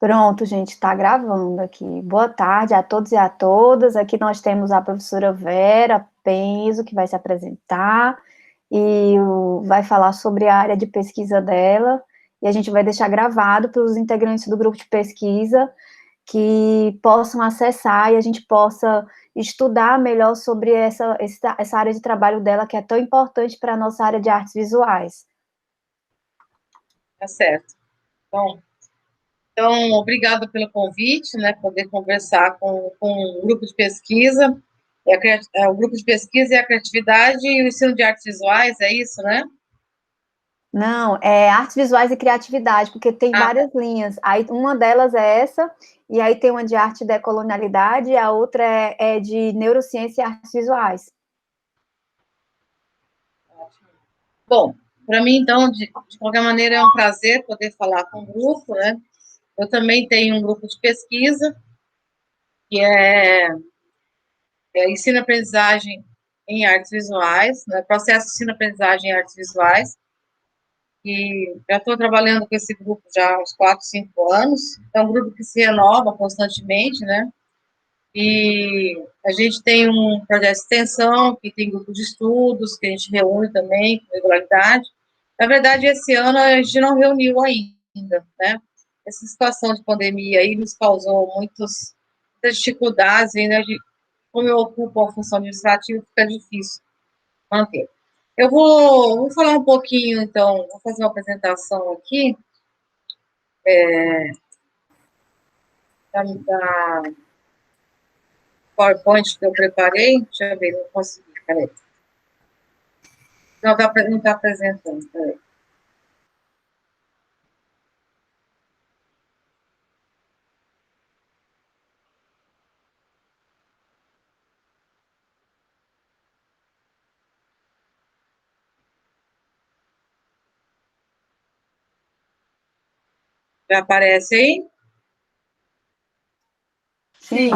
Pronto, gente, está gravando aqui. Boa tarde a todos e a todas. Aqui nós temos a professora Vera Penzo, que vai se apresentar e vai falar sobre a área de pesquisa dela. E a gente vai deixar gravado para os integrantes do grupo de pesquisa que possam acessar e a gente possa estudar melhor sobre essa área de trabalho dela, que é tão importante para a nossa área de artes visuais. Tá certo. Bom, então, obrigada pelo convite, né, poder conversar com o grupo de pesquisa, o grupo de pesquisa e a criatividade e o ensino de artes visuais, é isso, né? Não, é artes visuais e criatividade, porque tem Ah, várias linhas. Aí uma delas é essa, e aí tem uma de arte e decolonialidade, e a outra é de neurociência e artes visuais. bom, para mim, então, de qualquer maneira, é um prazer poder falar com o grupo, né? Eu também tenho um grupo de pesquisa, que é ensino-aprendizagem em artes visuais, né? Processo de ensino-aprendizagem em artes visuais, e já estou trabalhando com esse grupo já há uns 4, 5 anos. É um grupo que se renova constantemente, né? E a gente tem um projeto de extensão, que tem grupo de estudos, que a gente reúne também com regularidade. Na verdade, esse ano a gente não reuniu ainda, né? Essa situação de pandemia aí nos causou muitas dificuldades, e, né, como eu ocupo a função administrativa, fica difícil manter. Eu vou falar um pouquinho, então, vou fazer uma apresentação aqui da PowerPoint que eu preparei. Deixa eu ver, não consegui, peraí. Não está apresentando, peraí. Já aparece aí? Sim.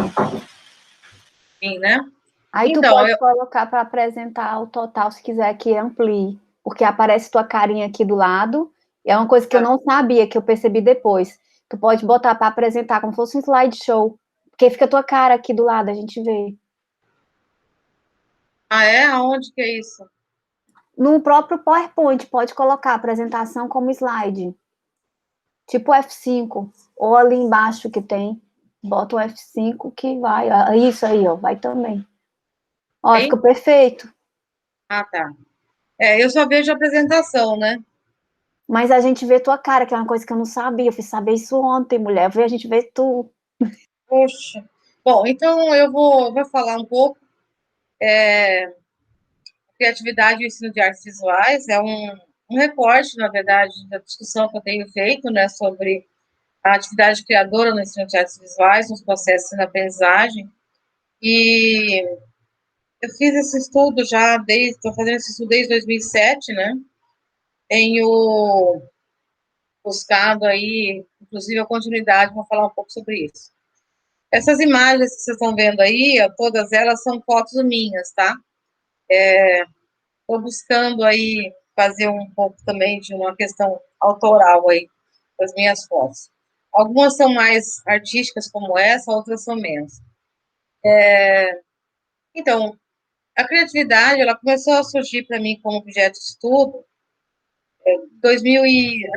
Sim, né? Aí tu Então, pode colocar para apresentar o total, se quiser que amplie, porque aparece tua carinha aqui do lado, e é uma coisa que eu não sabia, que eu percebi depois. Tu pode botar para apresentar como se fosse um slideshow, porque fica tua cara aqui do lado, a gente vê. aonde que é isso? No próprio PowerPoint, pode colocar a apresentação como slide. Tipo F5, ou ali embaixo que tem, bota o F5 que vai. Isso aí, ó, vai também. Ó, Tem? ficou perfeito. Ah, tá. Eu só vejo a apresentação, né? Mas a gente vê tua cara, que é uma coisa que eu não sabia. Eu fui saber isso ontem, mulher. A gente vê tu. Poxa. Bom, então eu vou falar um pouco. Criatividade e o ensino de artes visuais é um recorte, na verdade, da discussão que eu tenho feito, né, sobre a atividade criadora no ensino de artes visuais, nos processos de aprendizagem. E eu fiz esse estudo estou fazendo esse estudo desde 2007, né? Tenho buscado aí, inclusive, a continuidade, vou falar um pouco sobre isso. Essas imagens que vocês estão vendo aí, todas elas são fotos minhas, tá? Estou buscando aí fazer um pouco também de uma questão autoral aí das minhas fotos. Algumas são mais artísticas como essa, outras são menos. Então, a criatividade, ela começou a surgir para mim como objeto de estudo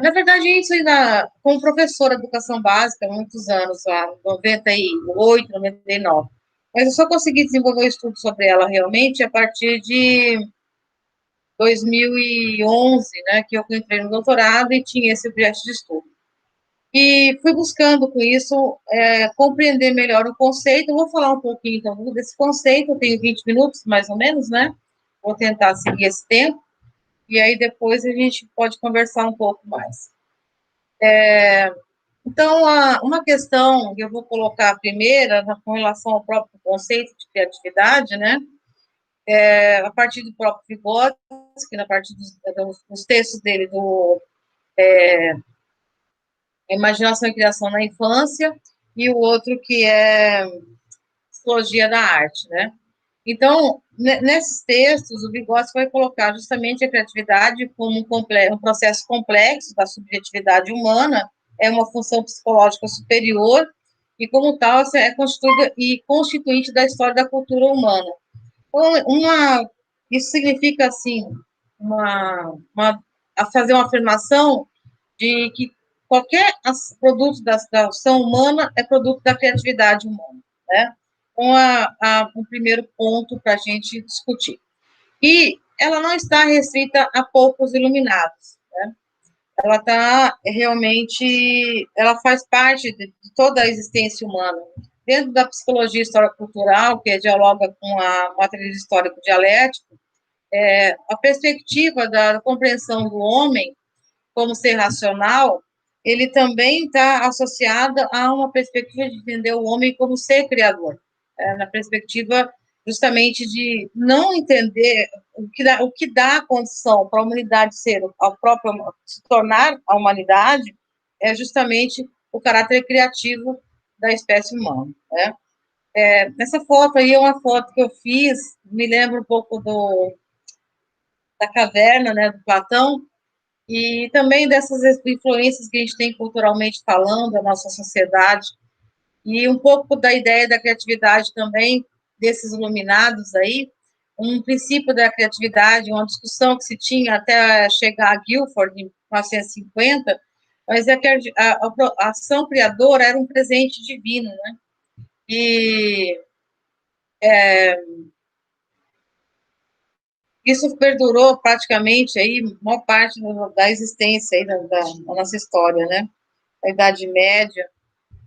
na verdade, isso ainda como professora de educação básica, há muitos anos, lá, 98, 99. Mas eu só consegui desenvolver o estudo sobre ela realmente a partir de 2011, né, que eu entrei no doutorado e tinha esse objeto de estudo. E fui buscando com isso compreender melhor o conceito. Eu vou falar um pouquinho, então, desse conceito. Eu tenho 20 minutos, mais ou menos, né? Vou tentar seguir esse tempo. E aí depois a gente pode conversar um pouco mais. Então, uma questão que eu vou colocar primeira, com relação ao próprio conceito de criatividade, né? A partir do próprio Vygotsky, na partir dos textos dele, do Imaginação e Criação na Infância, e o outro que é Psicologia da Arte, né? Então, nesses textos, o Vygotsky vai colocar justamente a criatividade como um processo complexo da subjetividade humana, é uma função psicológica superior, e como tal, é constituída e constituinte da história da cultura humana. Então, isso significa, assim, a fazer uma afirmação de que qualquer produto da ação humana é produto da criatividade humana, né? Então, um primeiro ponto para a gente discutir. E ela não está restrita a poucos iluminados, né? Ela está realmente, ela faz parte de toda a existência humana. Dentro da psicologia histórico-cultural, que dialoga com a materialismo histórico-dialético, a perspectiva da compreensão do homem como ser racional, ele também está associado a uma perspectiva de entender o homem como ser criador, na perspectiva justamente de não entender o que dá a condição para a humanidade ser a própria, se tornar a humanidade, é justamente o caráter criativo da espécie humana, né? Essa foto aí é uma foto que eu fiz, me lembra um pouco da caverna, né, do Platão, e também dessas influências que a gente tem culturalmente falando, da nossa sociedade, e um pouco da ideia da criatividade também, desses iluminados aí, um princípio da criatividade, uma discussão que se tinha até chegar a Guilford, em 1950, mas é que a ação criadora era um presente divino, né? E isso perdurou praticamente aí, maior parte da existência aí da nossa história, né? A Idade Média,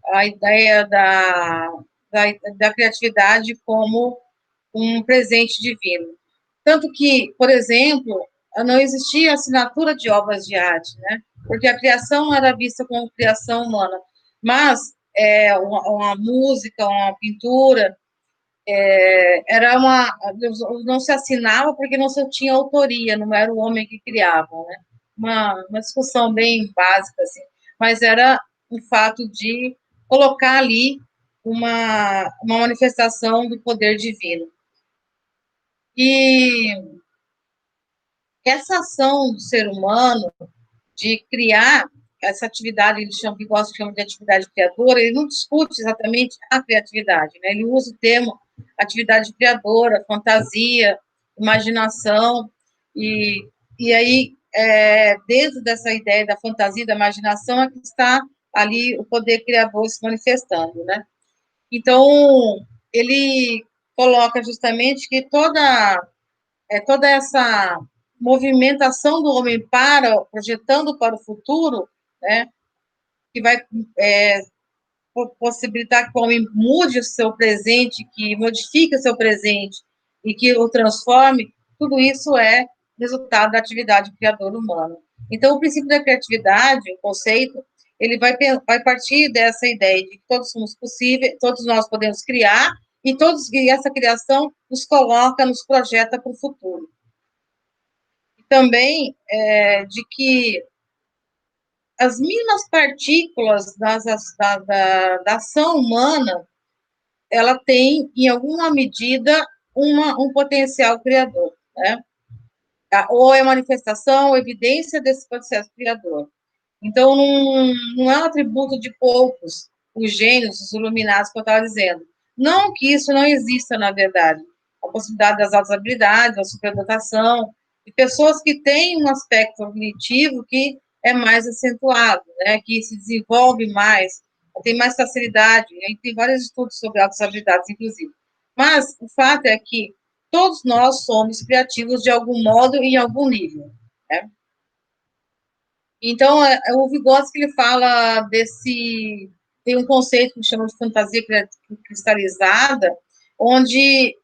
a ideia da criatividade como um presente divino. Tanto que, por exemplo, não existia assinatura de obras de arte, né? Porque a criação era vista como criação humana. Mas uma música, uma pintura, não se assinava porque não se tinha autoria, não era o homem que criava, né? Uma discussão bem básica, assim. Mas era o fato de colocar ali uma manifestação do poder divino. E essa ação do ser humano de criar essa atividade, que gosta de chamar de atividade criadora, ele não discute exatamente a criatividade, né? Ele usa o termo atividade criadora, fantasia, imaginação, e aí, dentro dessa ideia da fantasia, da imaginação, é que está ali o poder criador se manifestando, né? Então, ele coloca justamente que toda essa movimentação do homem projetando para o futuro, né, que vai possibilitar que o homem mude o seu presente, que modifique o seu presente e que o transforme, tudo isso é resultado da atividade criadora humana. Então, o princípio da criatividade, o conceito, ele vai partir dessa ideia de que todos somos possíveis, todos nós podemos criar, e essa criação nos coloca, nos projeta para o futuro. Também de que as mínimas partículas da ação humana, ela tem, em alguma medida, um potencial criador, né? Ou é manifestação, ou evidência desse processo criador. Então, não é um atributo de poucos, os gênios, os iluminados, que eu estava dizendo. Não que isso não exista, na verdade. A possibilidade das altas habilidades, a superdotação, de pessoas que têm um aspecto cognitivo que é mais acentuado, né, que se desenvolve mais, tem mais facilidade. E tem vários estudos sobre altas habilidades, inclusive. Mas o fato é que todos nós somos criativos de algum modo e em algum nível, né? Então, o Vygotsky, ele fala tem um conceito que chama de fantasia cristalizada, onde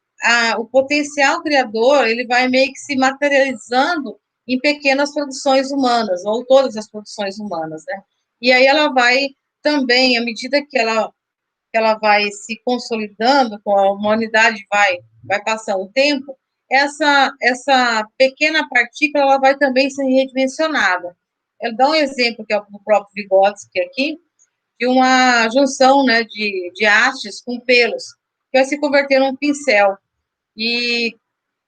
o potencial criador, ele vai meio que se materializando em pequenas produções humanas, ou todas as produções humanas, né? E aí ela vai também, à medida que ela vai se consolidando, com a humanidade vai passando o tempo, essa pequena partícula, ela vai também sendo redimensionada. Eu dou um exemplo, que é o próprio Vygotsky aqui, de uma junção, né, de hastes com pelos, que vai se converter num pincel, e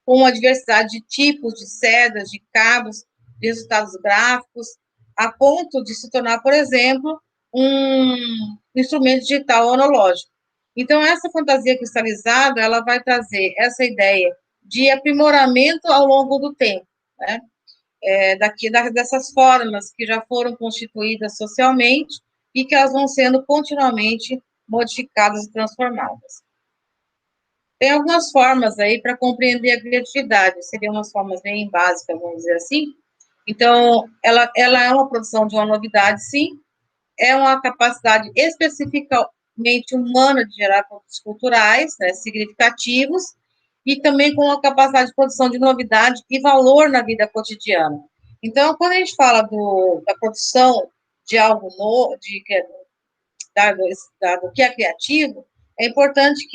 com uma diversidade de tipos, de sedas, de cabos, de resultados gráficos, a ponto de se tornar, por exemplo, um instrumento digital analógico. Então, essa fantasia cristalizada, ela vai trazer essa ideia de aprimoramento ao longo do tempo, né? Dessas formas que já foram constituídas socialmente e que elas vão sendo continuamente modificadas e transformadas. Tem algumas formas aí para compreender a criatividade, seriam umas formas bem básicas, vamos dizer assim. Então, ela é uma produção de uma novidade, sim, é uma capacidade especificamente humana de gerar produtos culturais, né, significativos, e também com a capacidade de produção de novidade e valor na vida cotidiana. Então, quando a gente fala da produção de algo novo, do que é criativo, é importante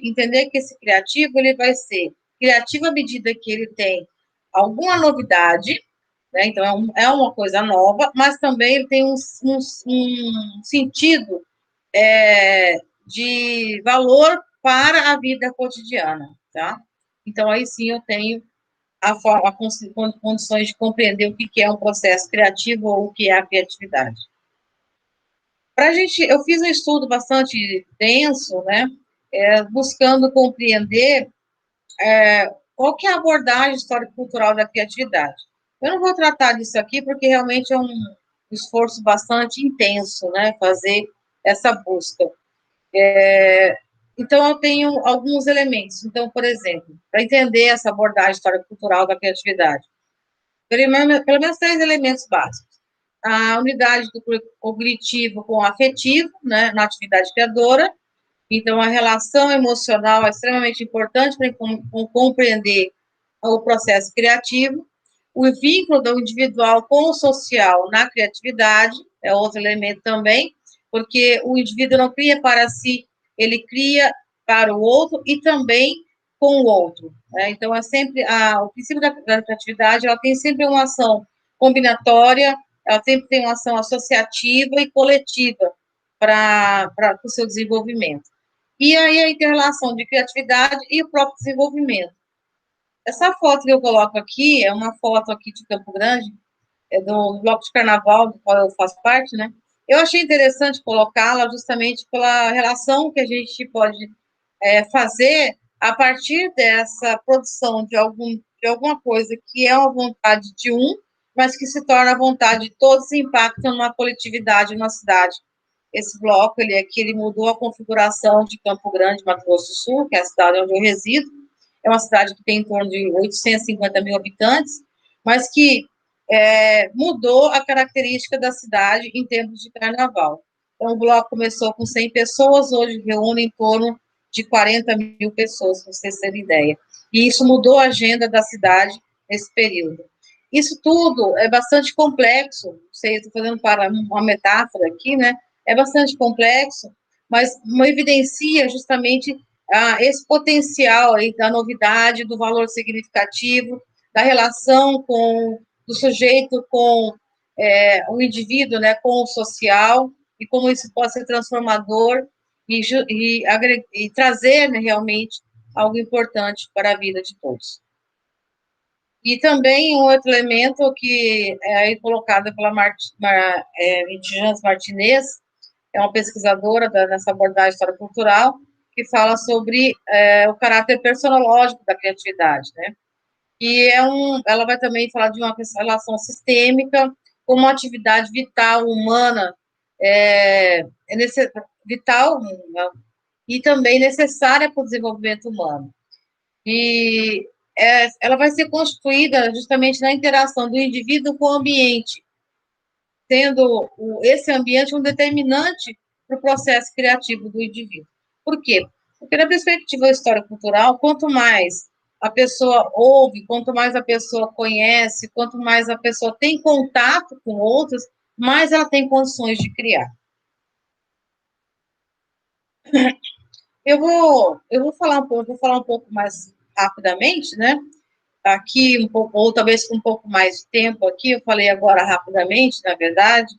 entender que esse criativo ele vai ser criativo à medida que ele tem alguma novidade, né? Então é uma coisa nova, mas também ele tem um sentido de valor para a vida cotidiana, tá? Então aí sim eu tenho condições de compreender o que é um processo criativo ou o que é a criatividade. Eu fiz um estudo bastante denso, né, buscando compreender qual que é a abordagem histórico-cultural da criatividade. Eu não vou tratar disso aqui, porque realmente é um esforço bastante intenso, né, fazer essa busca. Então, eu tenho alguns elementos. Então, por exemplo, para entender essa abordagem histórico-cultural da criatividade, pelo menos 3 elementos básicos. A unidade do cognitivo com o afetivo, né, na atividade criadora. Então, a relação emocional é extremamente importante para compreender o processo criativo. O vínculo do individual com o social na criatividade é outro elemento também, porque o indivíduo não cria para si, ele cria para o outro e também com o outro, né? Então, o princípio da criatividade, ela tem sempre uma ação combinatória, ela sempre tem uma ação associativa e coletiva para o seu desenvolvimento. E aí a interrelação de criatividade e o próprio desenvolvimento. Essa foto que eu coloco aqui é uma foto aqui de Campo Grande, do bloco de carnaval, do qual eu faço parte, né? Eu achei interessante colocá-la justamente pela relação que a gente pode fazer a partir dessa produção de alguma coisa que é uma vontade de mas que se torna a vontade de todos e impacta numa coletividade, numa cidade. Esse bloco, ele mudou a configuração de Campo Grande, Mato Grosso do Sul, que é a cidade onde eu resido. É uma cidade que tem em torno de 850 mil habitantes, mas que mudou a característica da cidade em termos de carnaval. Então, o bloco começou com 100 pessoas, hoje reúne em torno de 40 mil pessoas, para vocês terem ideia. E isso mudou a agenda da cidade nesse período. Isso tudo é bastante complexo, estou fazendo para uma metáfora aqui, né? É bastante complexo, mas evidencia justamente esse potencial aí da novidade, do valor significativo, da relação do sujeito com o indivíduo, né, com o social, e como isso pode ser transformador e trazer, né, realmente algo importante para a vida de todos. E também um outro elemento que é aí colocado pela Jans Martinez, é uma pesquisadora nessa abordagem histórico-cultural, que fala sobre o caráter personológico da criatividade, né? E ela vai também falar de uma relação sistêmica com uma atividade vital, humana, vital, né? E também necessária para o desenvolvimento humano. E ela vai ser constituída justamente na interação do indivíduo com o ambiente, sendo esse ambiente um determinante para o processo criativo do indivíduo. Por quê? Porque na perspectiva histórico-cultural, quanto mais a pessoa ouve, quanto mais a pessoa conhece, quanto mais a pessoa tem contato com outros, mais ela tem condições de criar. Eu vou falar um pouco mais rapidamente, né? Aqui um pouco, ou talvez com um pouco mais de tempo aqui, eu falei agora rapidamente, na verdade,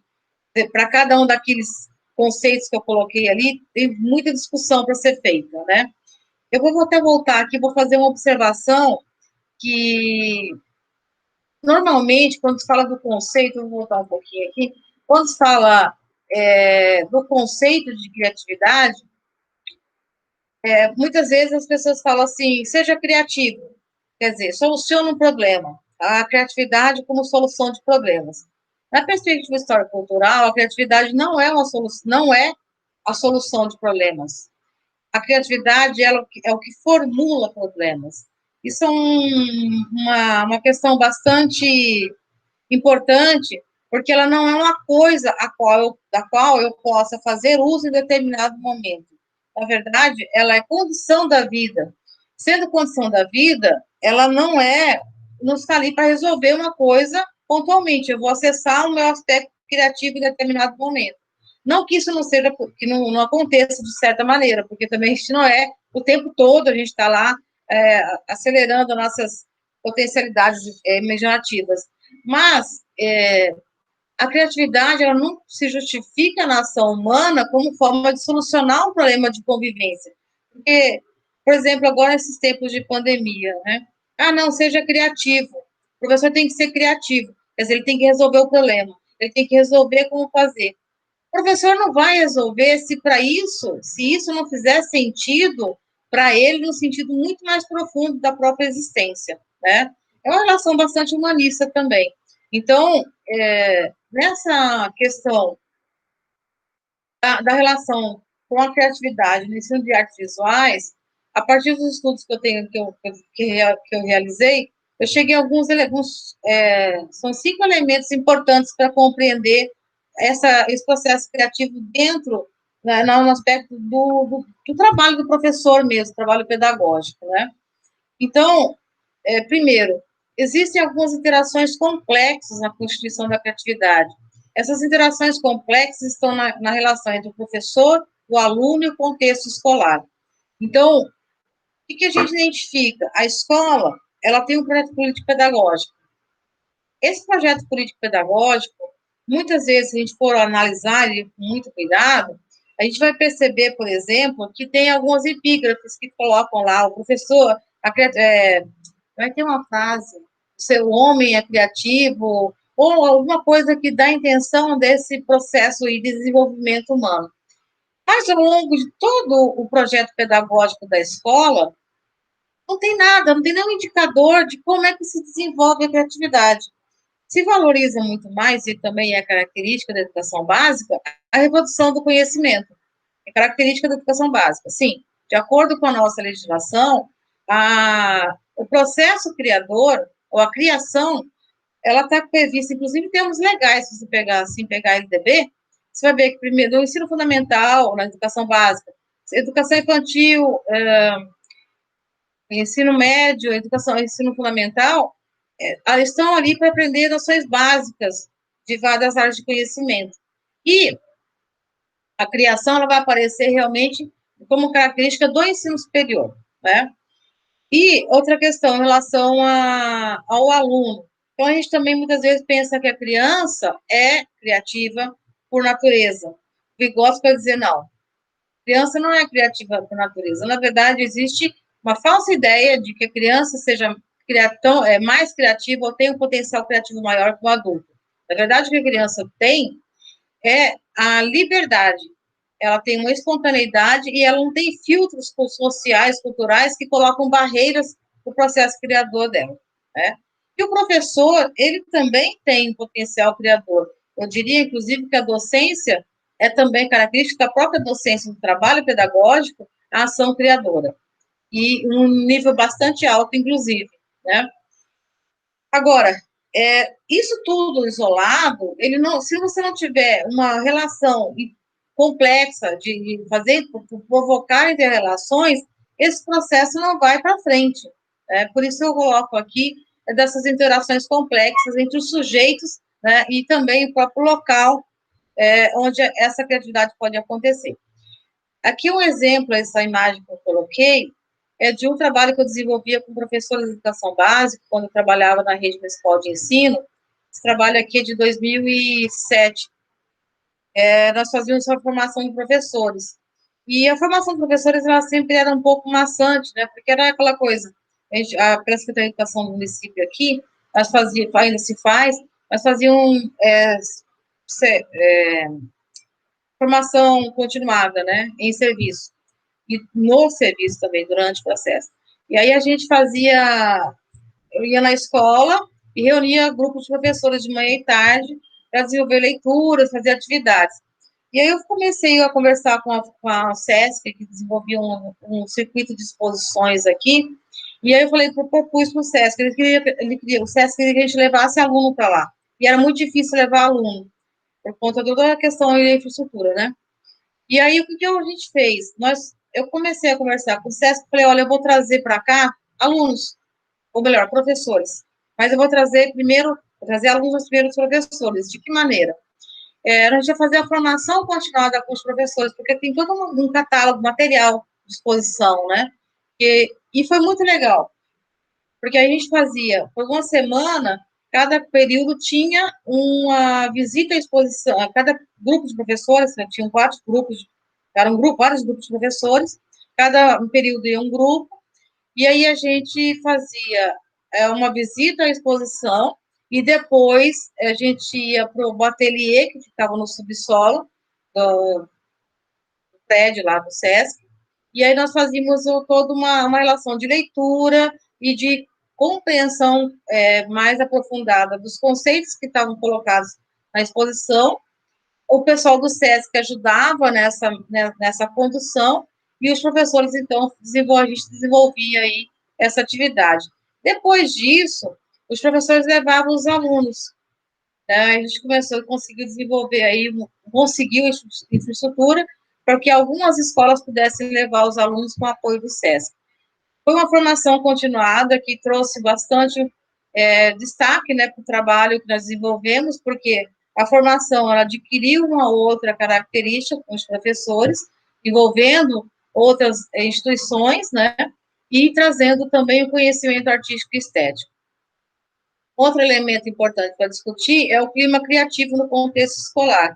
para cada um daqueles conceitos que eu coloquei ali, tem muita discussão para ser feita, né? Eu vou até voltar aqui, vou fazer uma observação que, normalmente, quando se fala do conceito, eu vou voltar um pouquinho aqui, quando se fala do conceito de criatividade, muitas vezes as pessoas falam assim, seja criativo, quer dizer, soluciona um problema, a criatividade como solução de problemas. Na perspectiva histórico-cultural, a criatividade não é não é a solução de problemas. A criatividade é o que formula problemas. Isso é uma questão bastante importante, porque ela não é uma coisa da qual eu possa fazer uso em determinado momento. Na verdade, ela é condição da vida. Sendo condição da vida, ela não está ali para resolver uma coisa pontualmente. Eu vou acessar o meu aspecto criativo em determinado momento. Não que isso não seja, que não aconteça de certa maneira, porque também a gente não é o tempo todo, a gente está lá acelerando nossas potencialidades imaginativas. Mas a criatividade, ela não se justifica na ação humana como forma de solucionar um problema de convivência. Porque, por exemplo, agora nesses tempos de pandemia, né? Ah, não, seja criativo. O professor tem que ser criativo. Quer dizer, ele tem que resolver o problema. Ele tem que resolver como fazer. O professor não vai resolver se isso não fizer sentido para ele, no sentido muito mais profundo da própria existência, né? É uma relação bastante humanista também. Então, nessa questão da relação com a criatividade no ensino de artes visuais, a partir dos estudos que eu realizei, eu cheguei a são 5 elementos importantes para compreender esse processo criativo dentro, né, no aspecto do trabalho do professor mesmo, trabalho pedagógico, né? Então, primeiro, existem algumas interações complexas na constituição da criatividade. Essas interações complexas estão na relação entre o professor, o aluno e o contexto escolar. Então, o que a gente identifica? A escola, ela tem um projeto político-pedagógico. Esse projeto político-pedagógico, muitas vezes, se a gente for analisar ele com muito cuidado, a gente vai perceber, por exemplo, que tem algumas epígrafes que colocam lá, o professor, vai ter uma frase, seu homem é criativo, ou alguma coisa que dá a intenção desse processo de desenvolvimento humano. Mas, ao longo de todo o projeto pedagógico da escola, não tem nada, não tem nenhum indicador de como é que se desenvolve a criatividade. Se valoriza muito mais, e também é característica da educação básica, a reprodução do conhecimento. É característica da educação básica. Sim, de acordo com a nossa legislação, o processo criador, ou a criação, ela está prevista, inclusive, em termos legais, se você pegar, assim, pegar a LDB, você vai ver que, primeiro, no ensino fundamental, na educação básica, educação infantil, ensino médio, ensino fundamental, estão ali para aprender noções básicas de várias áreas de conhecimento. E a criação, ela vai aparecer realmente como característica do ensino superior, né? E outra questão em relação ao aluno. Então, a gente também muitas vezes pensa que a criança é criativa por natureza. O Vygotsky vai dizer não. Criança não é criativa por natureza. Na verdade, existe uma falsa ideia de que a criança seja mais criativa ou tem um potencial criativo maior que o adulto. Na verdade, o que a criança tem é a liberdade. Ela tem uma espontaneidade e ela não tem filtros sociais, culturais, que colocam barreiras no processo criador dela, né? E o professor, ele também tem um potencial criador. Eu diria, inclusive, que a docência é também característica da própria docência do trabalho pedagógico, a ação criadora. E um nível bastante alto, inclusive, né? Agora, isso tudo isolado, se você não tiver uma relação complexa de provocar interrelações, esse processo não vai para frente. Por isso eu coloco aqui dessas interações complexas entre os sujeitos, né, e também o próprio local onde essa criatividade pode acontecer. Aqui um exemplo, essa imagem que eu coloquei, é de um trabalho que eu desenvolvia com professores de educação básica, quando eu trabalhava na rede municipal de ensino. Esse trabalho aqui é de 2007. Nós fazíamos a formação de professores. E a formação de professores, ela sempre era um pouco maçante, né? Porque era aquela coisa, a Secretaria de Educação do município aqui, ainda se faz, nós fazíamos formação continuada, né, em serviço, e no serviço também, durante o processo. E aí a gente fazia, eu ia na escola e reunia grupos de professores de manhã e tarde para desenvolver leituras, fazer atividades. E aí eu comecei a conversar com a SESC, que desenvolvia um circuito de exposições aqui, e aí eu falei, propus para o SESC, o SESC queria que a gente levasse aluno para lá, e era muito difícil levar aluno, por conta de toda a questão da infraestrutura, né? E aí, o que a gente fez? Eu comecei a conversar com o SESC, falei, olha, eu vou trazer para cá alunos, ou melhor, professores, mas eu vou trazer alunos aos primeiros professores. De que maneira? A gente vai fazer a formação continuada com os professores, porque tem todo um catálogo, material de exposição, né? E foi muito legal, porque a gente fazia, por uma semana, cada período tinha uma visita à exposição, a cada grupo de professores, né, tinham vários grupos de professores, cada período ia um grupo, e aí a gente fazia uma visita à exposição, e depois a gente ia para o ateliê, que ficava no subsolo do prédio lá do SESC, e aí nós fazíamos toda uma relação de leitura e de compreensão mais aprofundada dos conceitos que estavam colocados na exposição. O pessoal do SESC ajudava nessa condução, e os professores, então, a gente desenvolvia aí essa atividade. Depois disso, os professores levavam os alunos, né? A gente conseguiu desenvolver aí, conseguiu infraestrutura para que algumas escolas pudessem levar os alunos com apoio do SESC. Foi uma formação continuada que trouxe bastante destaque, né, para o trabalho que nós desenvolvemos, porque a formação ela adquiriu uma outra característica com os professores, envolvendo outras instituições, né, e trazendo também o conhecimento artístico e estético. Outro elemento importante para discutir é o clima criativo no contexto escolar.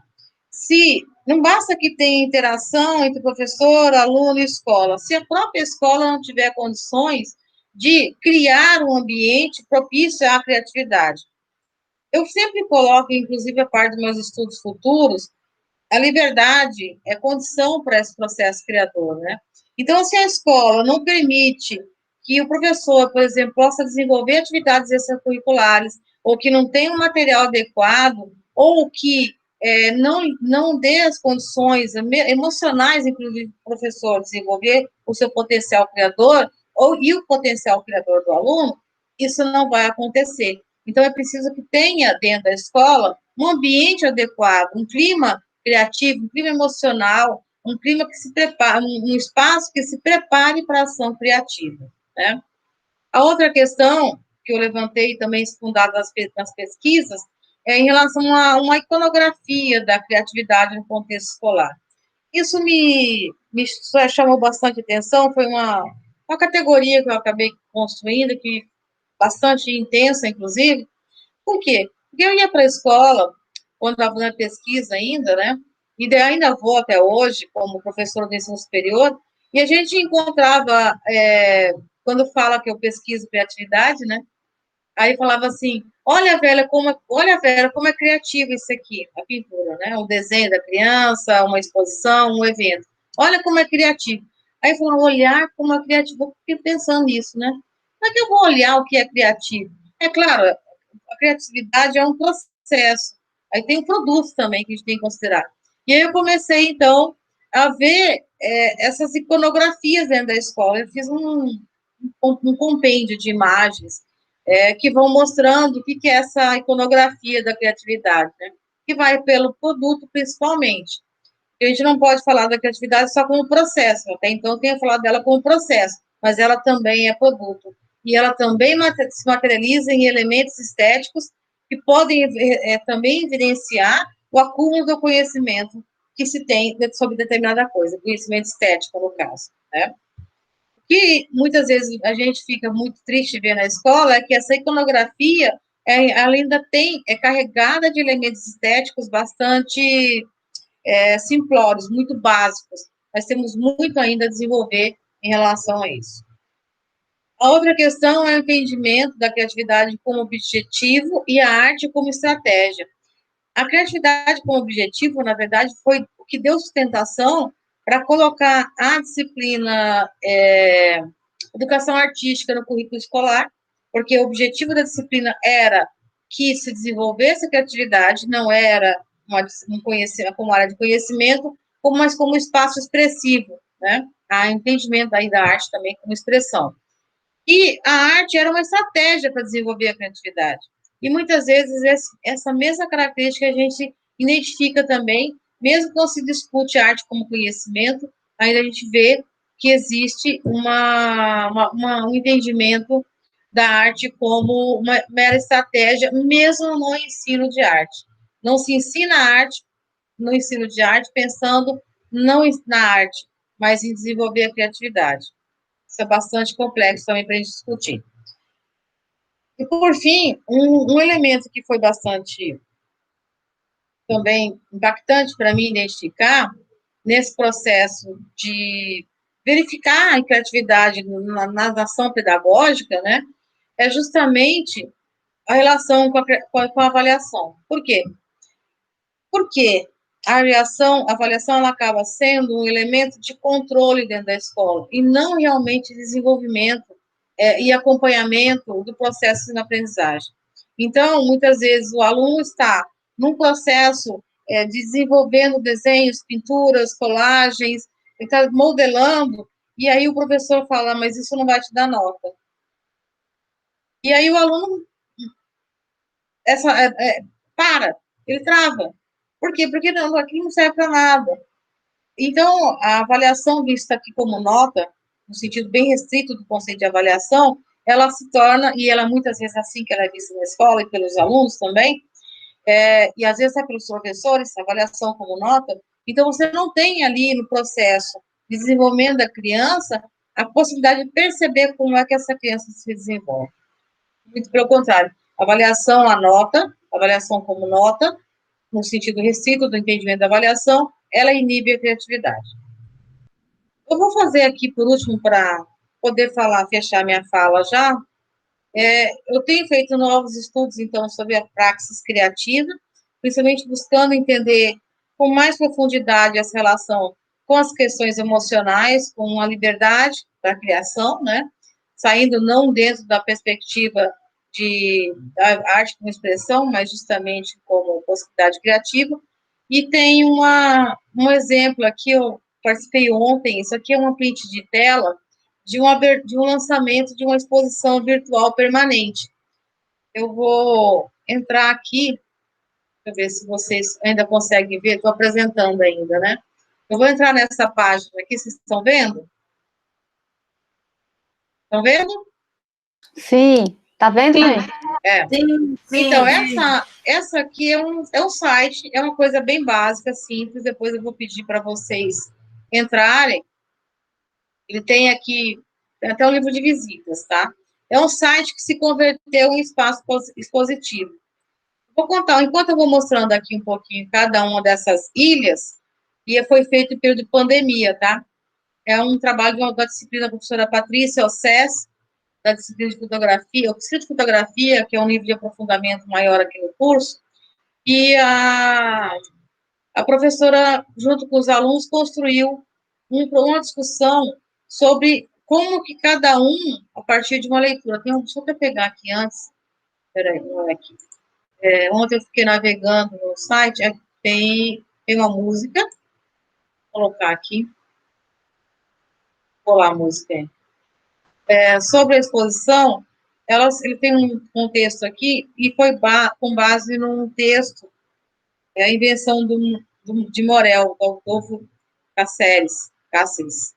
Se não basta que tenha interação entre professor, aluno e escola, se a própria escola não tiver condições de criar um ambiente propício à criatividade. Eu sempre coloco, inclusive a parte dos meus estudos futuros, a liberdade é condição para esse processo criador, né? Então, se a escola não permite que o professor, por exemplo, possa desenvolver atividades extracurriculares, ou que não tenha um material adequado, ou que não dê as condições emocionais, inclusive, para o professor desenvolver o seu potencial criador, e o potencial criador do aluno, isso não vai acontecer. Então, é preciso que tenha dentro da escola um ambiente adequado, um clima criativo, um clima emocional, um clima que se prepara, um espaço que se prepare para a ação criativa, né? A outra questão que eu levantei também fundada nas pesquisas é em relação a uma iconografia da criatividade no contexto escolar. Isso me chamou bastante atenção, foi uma categoria que eu acabei construindo, que bastante intensa, inclusive. Por quê? Porque eu ia para a escola, quando estava na pesquisa ainda, né? E ainda vou até hoje, como professor de ensino superior, e a gente encontrava, quando fala que eu pesquiso criatividade, né? Aí falava assim, olha, Vera, como é criativo isso aqui, a pintura, né? O desenho da criança, uma exposição, um evento. Olha como é criativo. Aí falava, olhar como é criativo. Eu fiquei pensando nisso, né? Como é que eu vou olhar o que é criativo? É claro, a criatividade é um processo. Aí tem o produto também que a gente tem que considerar. E aí eu comecei, então, a ver essas iconografias dentro da escola. Eu fiz um compêndio de imagens que vão mostrando o que é essa iconografia da criatividade, né? Que vai pelo produto, principalmente. A gente não pode falar da criatividade só como processo, até então eu tenho falado dela como processo, mas ela também é produto. E ela também se materializa em elementos estéticos que podem também evidenciar o acúmulo do conhecimento que se tem sobre determinada coisa, conhecimento estético, no caso, né? O que muitas vezes a gente fica muito triste ver na escola é que essa iconografia ela ainda é carregada de elementos estéticos bastante simplórios, muito básicos. Nós temos muito ainda a desenvolver em relação a isso. A outra questão é o entendimento da criatividade como objetivo e a arte como estratégia. A criatividade como objetivo, na verdade, foi o que deu sustentação para colocar a disciplina Educação Artística no currículo escolar, porque o objetivo da disciplina era que se desenvolvesse a criatividade, não era como área de conhecimento, mas como espaço expressivo, né? Há entendimento aí da arte também como expressão. E a arte era uma estratégia para desenvolver a criatividade. E muitas vezes essa mesma característica a gente identifica também, mesmo que não se discute arte como conhecimento, ainda a gente vê que existe um entendimento da arte como uma mera estratégia, mesmo no ensino de arte. Não se ensina arte no ensino de arte pensando não na arte, mas em desenvolver a criatividade. Isso é bastante complexo também para a gente discutir. E, por fim, um elemento que foi bastante também impactante para mim identificar nesse processo de verificar a criatividade na ação pedagógica, né, é justamente a relação com a avaliação. Por quê? Porque a avaliação ela acaba sendo um elemento de controle dentro da escola e não realmente de desenvolvimento e acompanhamento do processo de aprendizagem. Então, muitas vezes, o aluno está num processo de desenvolvendo desenhos, pinturas, colagens, ele está modelando, e aí o professor fala, mas isso não vai te dar nota. E aí o aluno para, ele trava. Por quê? Porque não, aquilo não serve para nada. Então, a avaliação vista aqui como nota, no sentido bem restrito do conceito de avaliação, ela se torna, e ela muitas vezes assim que ela é vista na escola e pelos alunos também, e às vezes é pelos professores, avaliação como nota, então você não tem ali no processo de desenvolvimento da criança a possibilidade de perceber como é que essa criança se desenvolve. Muito pelo contrário, avaliação como nota, no sentido restrito do entendimento da avaliação, ela inibe a criatividade. Eu vou fazer aqui, por último, para poder fechar minha fala já, eu tenho feito novos estudos, então, sobre a praxis criativa, principalmente buscando entender com mais profundidade essa relação com as questões emocionais, com a liberdade da criação, né? Saindo não dentro da perspectiva da arte como expressão, mas justamente como possibilidade criativa. E tem um exemplo aqui, eu participei ontem, isso aqui é uma print de tela de um lançamento de uma exposição virtual permanente. Eu vou entrar aqui, para ver se vocês ainda conseguem ver, estou apresentando ainda, né? Eu vou entrar nessa página aqui, vocês estão vendo? Estão vendo? Sim, tá vendo, Rê? Sim. Então, essa aqui é um site, é uma coisa bem básica, simples, depois eu vou pedir para vocês entrarem. Ele tem aqui, tem até um livro de visitas, tá? É um site que se converteu em espaço expositivo. Vou contar, enquanto eu vou mostrando aqui um pouquinho cada uma dessas ilhas, e foi feito em período de pandemia, tá? É um trabalho da disciplina da professora Patrícia Ossés, da disciplina de fotografia, oficina de fotografia, que é um nível de aprofundamento maior aqui no curso, e a professora, junto com os alunos, construiu uma discussão sobre como que cada um, a partir de uma leitura, deixa eu pegar aqui antes, peraí, não é aqui. Ontem eu fiquei navegando no site, tem uma música, vou colocar aqui, vou lá a música. Sobre a exposição, ele tem um contexto aqui, e foi com base num texto, a invenção de Morel, do Adolfo Cáceres,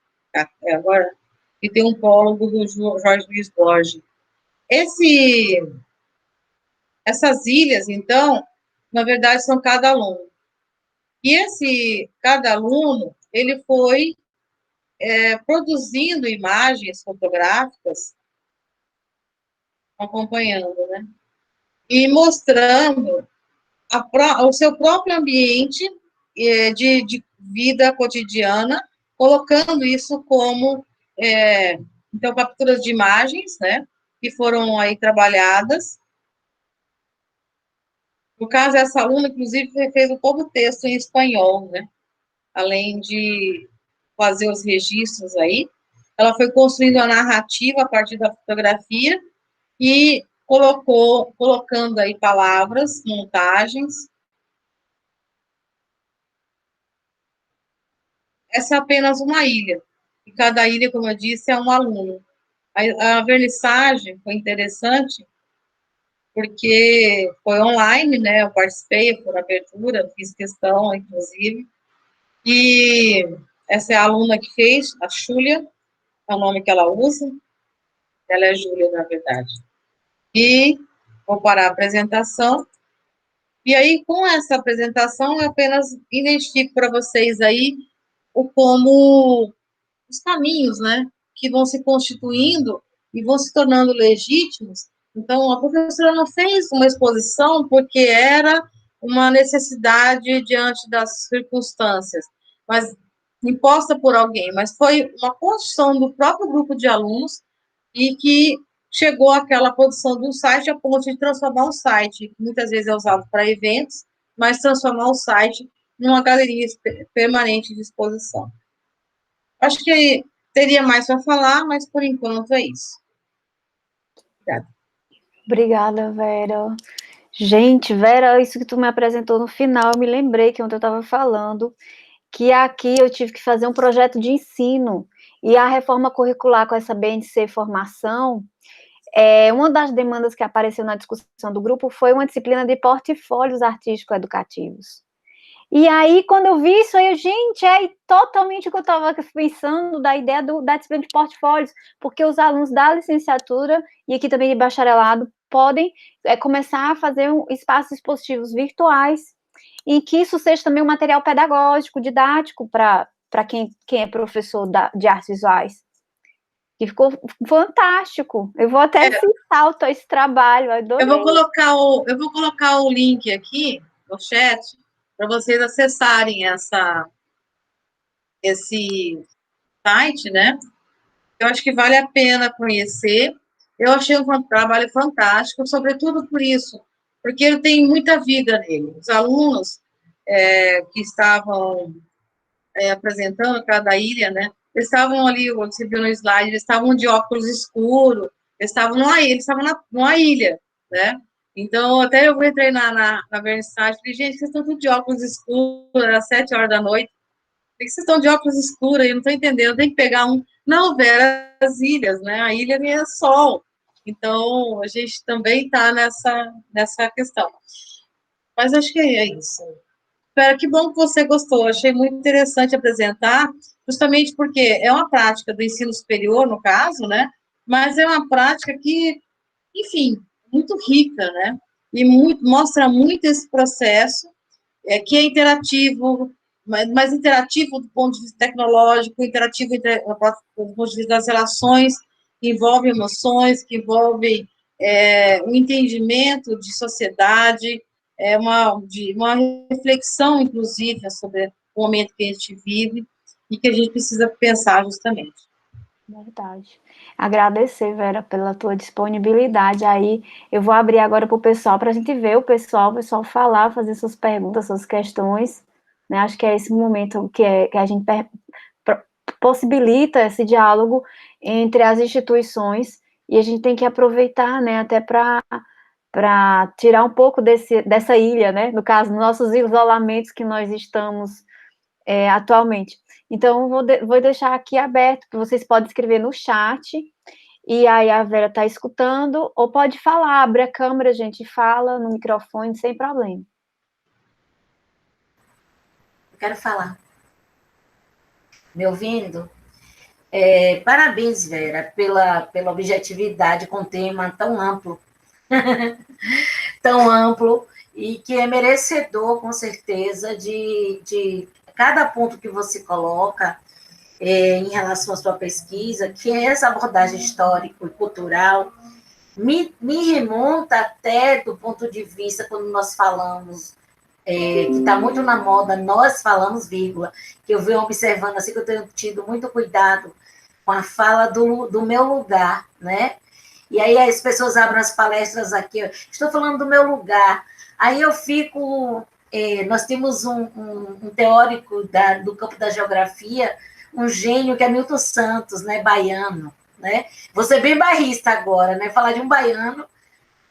agora, e tem um prólogo do Jorge Luiz Borges. Essas ilhas, então, na verdade, são cada aluno. E cada aluno, ele foi produzindo imagens fotográficas, acompanhando, né? E mostrando o seu próprio ambiente de vida cotidiana, colocando isso como, então, capturas de imagens, né? Que foram aí trabalhadas. No caso, essa aluna, inclusive, fez o todo o texto em espanhol, né? além de fazer os registros aí, ela foi construindo a narrativa a partir da fotografia e colocando aí palavras, montagens. Essa é apenas uma ilha, e cada ilha, como eu disse, é um aluno. A vernissagem foi interessante, porque foi online, né? Eu participei por abertura, fiz questão, inclusive. E essa é a aluna que fez, a Júlia, é o nome que ela usa. Ela é Júlia, na verdade. E vou parar a apresentação. E aí, com essa apresentação, eu apenas identifico para vocês aí como os caminhos, né, que vão se constituindo e vão se tornando legítimos. Então, a professora não fez uma exposição porque era uma necessidade diante das circunstâncias, mas imposta por alguém, mas foi uma construção do próprio grupo de alunos e que chegou àquela produção de um site a ponto de transformar um site, que muitas vezes é usado para eventos, mas transformar o site numa galeria permanente de exposição. Acho que teria mais para falar, mas por enquanto é isso. Obrigada. Obrigada, Vera. Gente, Vera, isso que tu me apresentou no final, eu me lembrei que ontem eu estava falando que aqui eu tive que fazer um projeto de ensino e a reforma curricular com essa BNC formação, uma das demandas que apareceu na discussão do grupo foi uma disciplina de portfólios artístico-educativos. E aí, quando eu vi isso, aí, gente, é totalmente o que eu estava pensando da ideia da disciplina de portfólios, porque os alunos da licenciatura e aqui também de bacharelado podem começar a fazer espaços expositivos virtuais e que isso seja também um material pedagógico, didático para quem é professor de artes visuais. Que ficou fantástico. Eu vou até citar esse trabalho, adorei. Eu vou colocar o link aqui no chat para vocês acessarem esse site, né? Eu acho que vale a pena conhecer. Eu achei um trabalho fantástico, sobretudo por isso, porque ele tem muita vida nele. Os alunos que estavam apresentando cada ilha, né? Eles estavam ali, você viu no slide, eles estavam de óculos escuros, eles estavam numa ilha, né? Então, até eu entrei na vernissagem e falei, gente, vocês estão tudo de óculos escuros, era 7 horas da noite, por que vocês estão de óculos escuros aí? Eu não estou entendendo, tem que pegar um... Não, Vera, as ilhas, né? A ilha nem é sol. Então, a gente também está nessa questão. Mas acho que é isso. Espera, que bom que você gostou. Achei muito interessante apresentar, justamente porque é uma prática do ensino superior, no caso, né? Mas é uma prática que, enfim, muito rica, né? E mostra muito esse processo, que é interativo, mas interativo do ponto de vista tecnológico, interativo do ponto de vista das relações, que envolve emoções, que envolve um entendimento de sociedade, uma reflexão, inclusive, sobre o momento que a gente vive e que a gente precisa pensar justamente. Verdade. Agradecer, Vera, pela tua disponibilidade. Aí eu vou abrir agora para o pessoal, para a gente ver o pessoal falar, fazer suas perguntas, suas questões. Né? Acho que é esse momento que a gente possibilita esse diálogo entre as instituições e a gente tem que aproveitar, né, até para tirar um pouco dessa ilha, né? No caso, nossos isolamentos que nós estamos atualmente. Então, vou deixar aqui aberto, que vocês podem escrever no chat, e aí a Vera está escutando, ou pode falar, abre a câmera, gente, fala no microfone, sem problema. Eu quero falar. Me ouvindo? Parabéns, Vera, pela objetividade com um tema tão amplo. Tão amplo, e que é merecedor, com certeza, de cada ponto que você coloca em relação à sua pesquisa, que é essa abordagem histórica e cultural, me remonta até do ponto de vista, quando nós falamos, que está muito na moda, nós falamos, vírgula, que eu venho observando, assim, que eu tenho tido muito cuidado com a fala do meu lugar, né? E aí as pessoas abrem as palestras aqui, estou falando do meu lugar, aí eu fico nós temos um teórico do campo da geografia, um gênio que é Milton Santos, né, baiano, né? Vou ser bem bairrista agora, né? Falar de um baiano,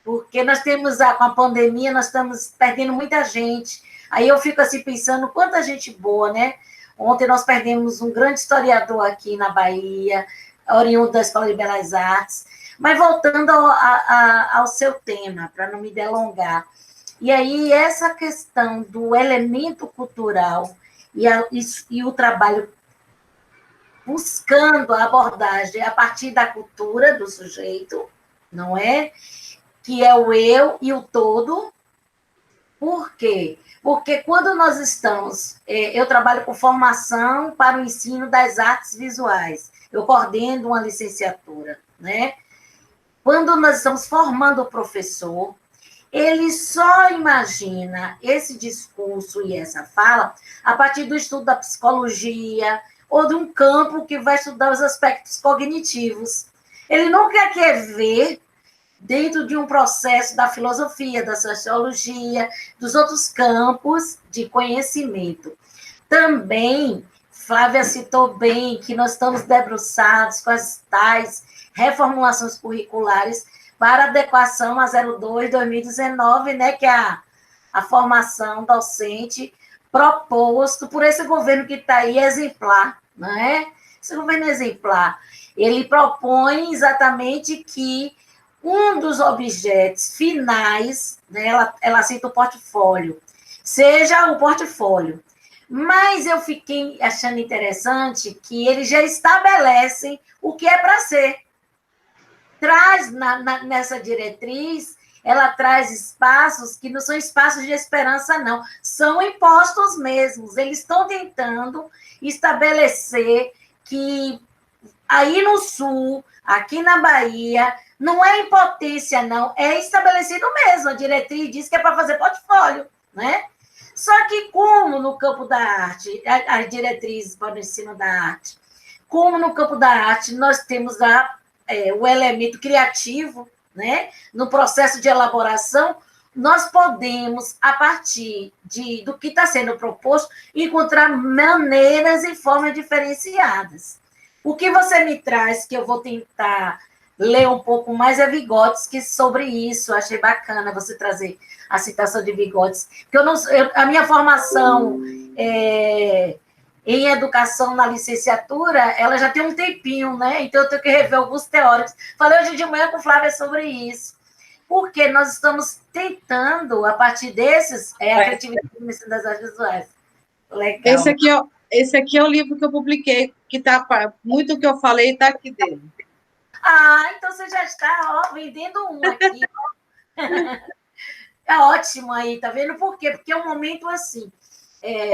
porque nós temos, com a pandemia, nós estamos perdendo muita gente. Aí eu fico assim pensando, quanta gente boa, né? Ontem nós perdemos um grande historiador aqui na Bahia, oriundo da Escola de Belas Artes. Mas voltando ao seu tema, para não me delongar, e aí essa questão do elemento cultural e o trabalho buscando a abordagem a partir da cultura do sujeito, não é? Que é o eu e o todo. Por quê? Porque quando nós estamos... eu trabalho com formação para o ensino das artes visuais. Eu coordeno uma licenciatura, né? Quando nós estamos formando o professor, ele só imagina esse discurso e essa fala a partir do estudo da psicologia ou de um campo que vai estudar os aspectos cognitivos. Ele nunca quer ver dentro de um processo da filosofia, da sociologia, dos outros campos de conhecimento. Também, Flávia citou bem que nós estamos debruçados com as tais reformulações curriculares para adequação a 02/2019, né, que é a formação docente proposto por esse governo que está aí exemplar, não é? Esse governo exemplar, ele propõe exatamente que um dos objetos finais, né, ela cita o portfólio, seja o portfólio. Mas eu fiquei achando interessante que eles já estabelecem o que é para ser. Traz nessa diretriz, ela traz espaços que não são espaços de esperança, não. São impostos mesmos. Eles estão tentando estabelecer que aí no Sul, aqui na Bahia, não é impotência, não. É estabelecido mesmo. A diretriz diz que é para fazer portfólio, né? Só que como no campo da arte, as diretrizes para o ensino da arte, como no campo da arte nós temos o elemento criativo, né? No processo de elaboração, nós podemos, a partir do que está sendo proposto, encontrar maneiras e formas diferenciadas. O que você me traz, que eu vou tentar ler um pouco mais, é Vygotsky sobre isso. Achei bacana você trazer a citação de Vygotsky, porque a minha formação em educação na licenciatura, ela já tem um tempinho, né? Então eu tenho que rever alguns teóricos. Falei hoje de manhã com Flávia sobre isso, porque nós estamos tentando, a partir desses, a criatividade no ensino das artes visuais. Legal. Esse aqui é o livro que eu publiquei, que está muito o que eu falei está aqui dentro. Então você já está vendendo um aqui. É ótimo aí, tá vendo? Por quê? Porque é um momento assim,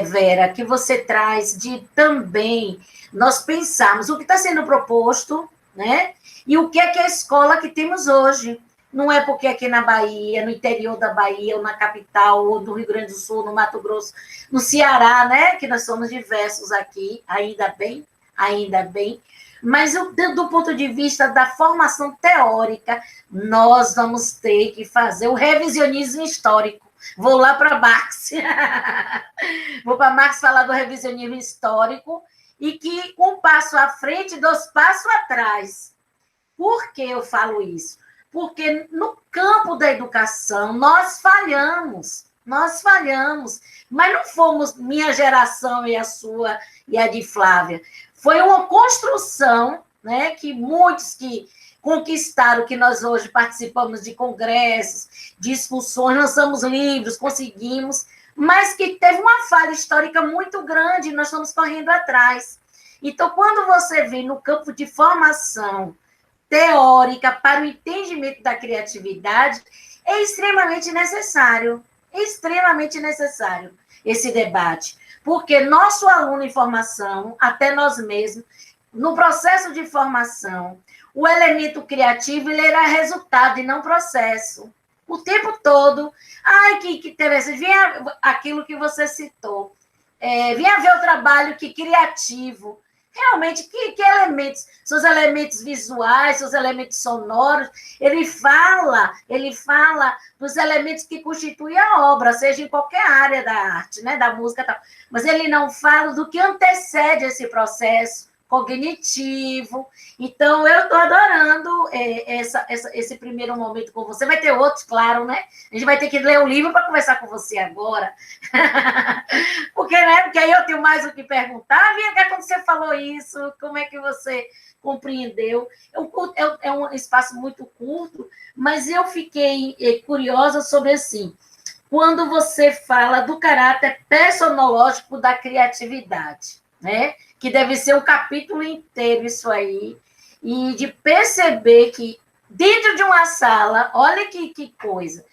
Vera, que você traz de também nós pensarmos o que está sendo proposto, né? E o que é a escola que temos hoje. Não é porque aqui na Bahia, no interior da Bahia, ou na capital, ou do Rio Grande do Sul, no Mato Grosso, no Ceará, né? Que nós somos diversos aqui, ainda bem. Mas do ponto de vista da formação teórica, nós vamos ter que fazer o revisionismo histórico. Vou lá para Marx. Vou para Marx falar do revisionismo histórico e que um passo à frente, 2 passos atrás. Por que eu falo isso? Porque no campo da educação nós falhamos, mas não fomos minha geração e a sua e a de Flávia. Foi uma construção, né, que muitos que conquistaram, que nós hoje participamos de congressos, de expulsões, lançamos livros, conseguimos, mas que teve uma falha histórica muito grande e nós estamos correndo atrás. Então, quando você vem no campo de formação teórica para o entendimento da criatividade, é extremamente necessário esse debate, porque nosso aluno em formação, até nós mesmos, no processo de formação, o elemento criativo ele era resultado e não processo. O tempo todo, que interessante, vinha aquilo que você citou, vinha ver o trabalho que criativo, realmente que elementos, seus elementos visuais, seus elementos sonoros, ele fala dos elementos que constituem a obra, seja em qualquer área da arte, né, da música e tal, mas ele não fala do que antecede esse processo cognitivo. Então, eu estou adorando esse primeiro momento com você. Vai ter outros, claro, né? A gente vai ter que ler o livro para conversar com você agora. Porque aí eu tenho mais o que perguntar. Vem cá, quando você falou isso, como é que você compreendeu? É um espaço muito curto, mas eu fiquei curiosa sobre, assim, quando você fala do caráter personológico da criatividade, né? Que deve ser um capítulo inteiro isso aí, e de perceber que dentro de uma sala, olha que coisa,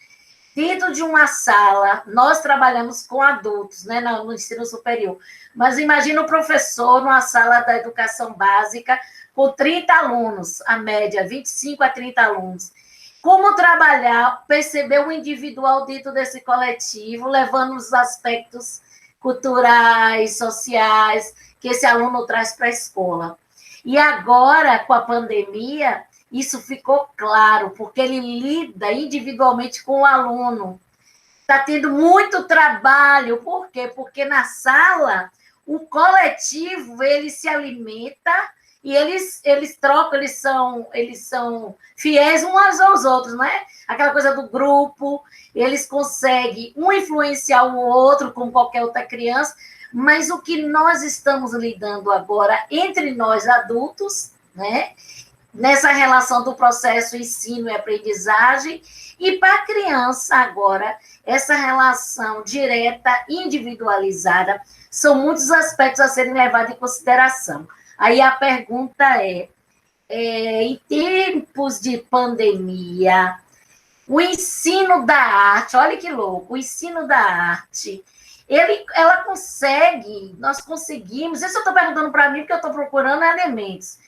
dentro de uma sala, nós trabalhamos com adultos, né, no ensino superior, mas imagina o professor numa sala da educação básica com 30 alunos, a média, 25 a 30 alunos. Como trabalhar, perceber o individual dentro desse coletivo, levando os aspectos culturais, sociais, que esse aluno traz para a escola. E agora, com a pandemia, isso ficou claro, porque ele lida individualmente com o aluno. Está tendo muito trabalho, por quê? Porque na sala, o coletivo, ele se alimenta e eles trocam, eles são fiéis uns aos outros, né? Aquela coisa do grupo, eles conseguem um influenciar o outro, como qualquer outra criança, mas o que nós estamos lidando agora entre nós adultos, né? Nessa relação do processo ensino e aprendizagem, e para a criança agora, essa relação direta, individualizada, são muitos aspectos a serem levados em consideração. Aí a pergunta em tempos de pandemia, o ensino da arte, olha que louco, o ensino da arte, ela consegue, nós conseguimos, isso eu estou perguntando para mim, porque eu estou procurando elementos,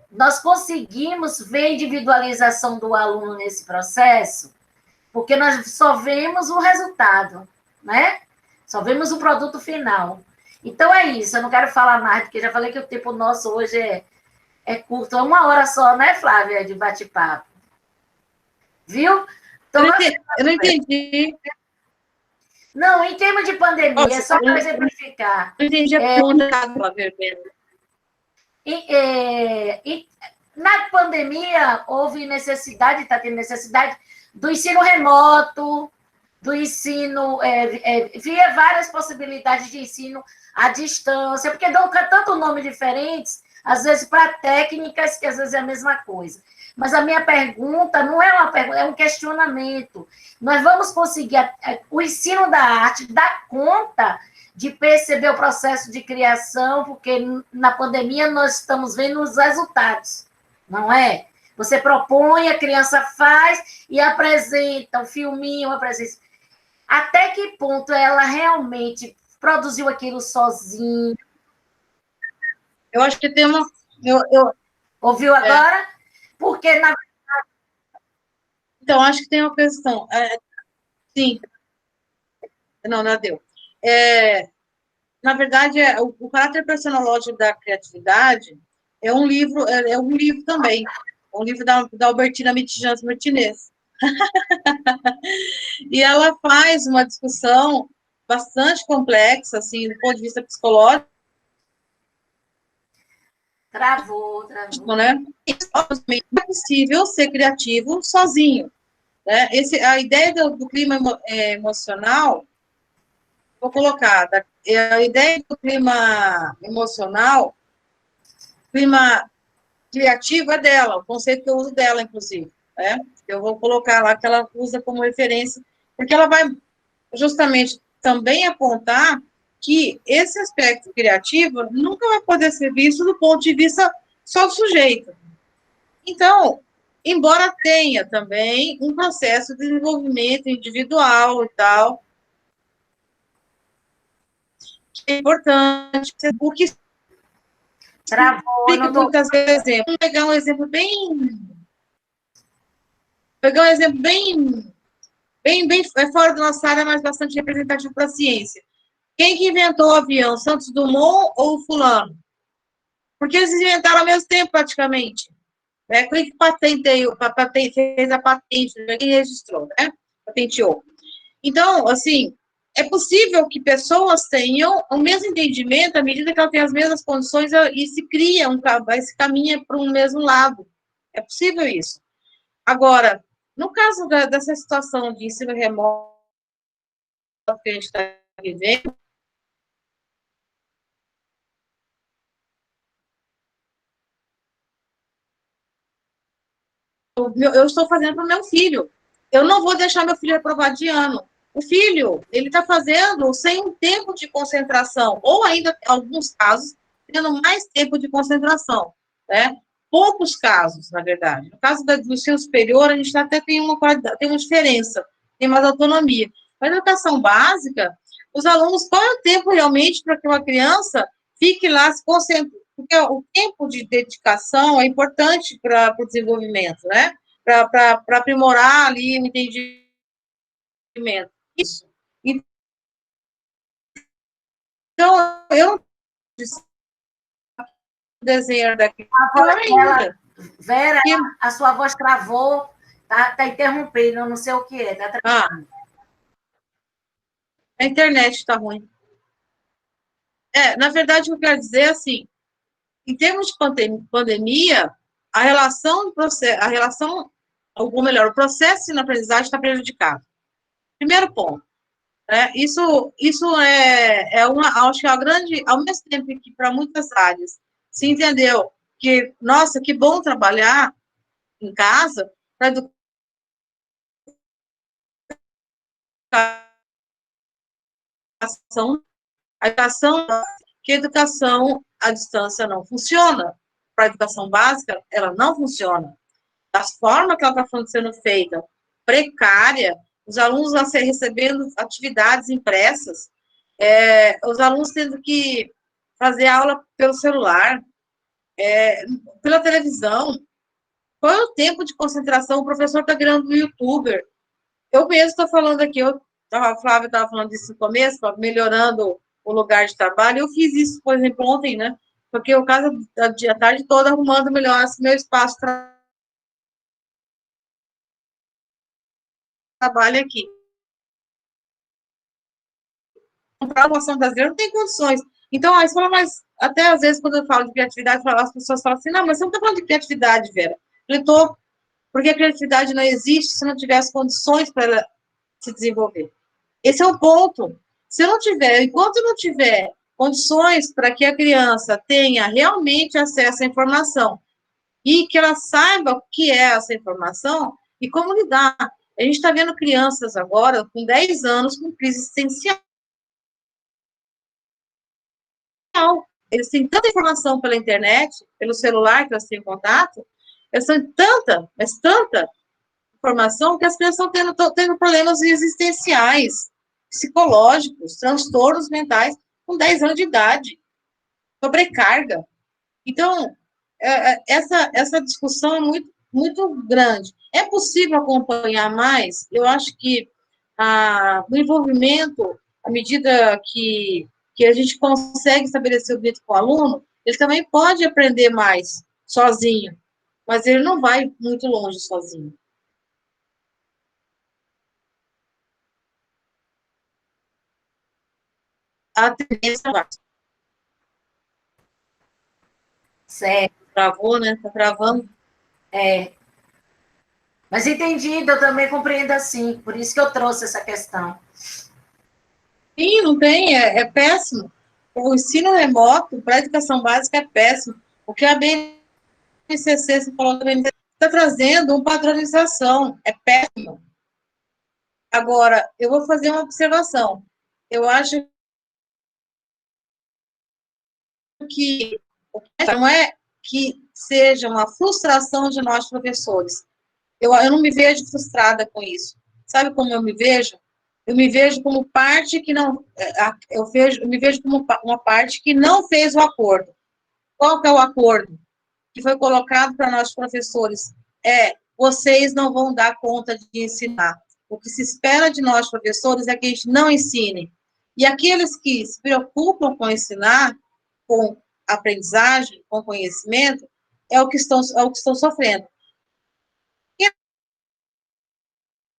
nós conseguimos ver a individualização do aluno nesse processo, porque nós só vemos o resultado, né? Só vemos o produto final. Então é isso, eu não quero falar mais, porque já falei que o tempo nosso hoje é curto, é 1 hora só, né, Flávia, de bate-papo. Viu? Então, eu não entendi. Não, em termos de pandemia, só para exemplificar. Eu entendi a pergunta, Flávia. Na pandemia, houve necessidade, está tendo necessidade do ensino remoto, do ensino, via várias possibilidades de ensino à distância, porque dão tanto nome diferentes, às vezes para técnicas, que às vezes é a mesma coisa. Mas a minha pergunta não é uma pergunta, é um questionamento. Nós vamos conseguir, o ensino da arte dar conta de perceber o processo de criação, porque na pandemia nós estamos vendo os resultados, não é? Você propõe, a criança faz e apresenta um filminho, apresenta. Até que ponto ela realmente produziu aquilo sozinha? Eu acho que tem uma... Ouviu agora? Porque, na Então, acho que tem uma questão. Sim. Não deu. Na verdade, o caráter personológico da criatividade é um livro também. É um livro da Albertina Mitjans Martinez. E ela faz uma discussão bastante complexa, assim, do ponto de vista psicológico. Travou. Né? É possível ser criativo sozinho. Né? A ideia do clima emocional, vou colocar, a ideia do clima emocional, clima criativo é dela, o conceito que eu uso dela, inclusive. Né? Eu vou colocar lá que ela usa como referência, porque ela vai justamente também apontar que esse aspecto criativo nunca vai poder ser visto do ponto de vista só do sujeito. Então, embora tenha também um processo de desenvolvimento individual e tal, que é importante, o que travou, muitas vezes, exemplo. Vamos pegar um exemplo bem fora da nossa área, mas bastante representativo para a ciência. Quem que inventou o avião, Santos Dumont ou fulano? porque eles inventaram ao mesmo tempo, praticamente. Quem fez a patente, quem registrou, né? Patenteou. Então, assim, é possível que pessoas tenham o mesmo entendimento à medida que elas têm as mesmas condições e se caminha para um mesmo lado. É possível isso. Agora, no caso dessa situação de ensino remoto que a gente está vivendo, eu estou fazendo para o meu filho. Eu não vou deixar meu filho reprovar de ano. O filho, ele está fazendo sem um tempo de concentração, ou ainda, em alguns casos, tendo mais tempo de concentração, né? Poucos casos, na verdade. No caso do ensino superior, a gente até tem uma diferença, tem mais autonomia. Mas na educação básica, os alunos, qual é o tempo realmente para que uma criança fique lá se concentrando? Porque o tempo de dedicação é importante para o desenvolvimento, né? Para aprimorar ali o entendimento. Isso. Então, eu desenho daqui. Vera, a sua voz travou, tá interrompendo, não sei o que é. A internet está ruim. Na verdade, o que eu quero dizer é assim, em termos de pandemia, ou melhor, o processo de aprendizagem está prejudicado. Primeiro ponto. Isso acho que é a grande, ao mesmo tempo que para muitas áreas se entendeu que, nossa, que bom trabalhar em casa para educação à distância não funciona. Para a educação básica, ela não funciona. Da forma que ela está sendo feita, precária, os alunos recebendo atividades impressas, os alunos tendo que fazer aula pelo celular, pela televisão. Qual é o tempo de concentração? O professor está virando youtuber. Eu mesmo estou falando aqui, a Flávia estava falando disso no começo, melhorando o lugar de trabalho. Eu fiz isso, por exemplo, ontem, né? Porque eu casa a tarde toda arrumando melhor meu espaço de trabalho aqui. Para a noção brasileira não tem condições. Então, aí você fala, mas até às vezes, quando eu falo de criatividade, as pessoas falam assim, não, mas você não está falando de criatividade, Vera. Eu estou, porque a criatividade não existe se não tiver as condições para ela se desenvolver. Esse é o ponto. Se eu não tiver, enquanto não tiver condições para que a criança tenha realmente acesso à informação e que ela saiba o que é essa informação e como lidar. A gente está vendo crianças agora, com 10 anos, com crise existencial. Eles têm tanta informação pela internet, pelo celular que elas têm contato, eles têm tanta informação que as crianças estão tendo problemas existenciais, psicológicos, transtornos mentais com 10 anos de idade, sobrecarga. Então, essa discussão é muito, muito grande. É possível acompanhar mais? Eu acho que o envolvimento, à medida que a gente consegue estabelecer o vínculo com o aluno, ele também pode aprender mais sozinho, mas ele não vai muito longe sozinho. A tendência vai. Certo. Travou, né? Tá travando. Mas entendido, eu também compreendo assim, por isso que eu trouxe essa questão. Sim, não tem, é péssimo. O ensino remoto para a educação básica é péssimo. O que a BNCC, você falou também, está trazendo uma padronização, é péssimo. Agora, eu vou fazer uma observação. Eu acho que não é que seja uma frustração de nós, professores. Eu não me vejo frustrada com isso. Sabe como eu me vejo? Eu me vejo como parte que não... Eu me vejo como uma parte que não fez o acordo. Qual que é o acordo que foi colocado para nós, professores? Vocês não vão dar conta de ensinar. O que se espera de nós, professores, é que a gente não ensine. E aqueles que se preocupam com ensinar, com aprendizagem, com conhecimento, é o que estão sofrendo. Quem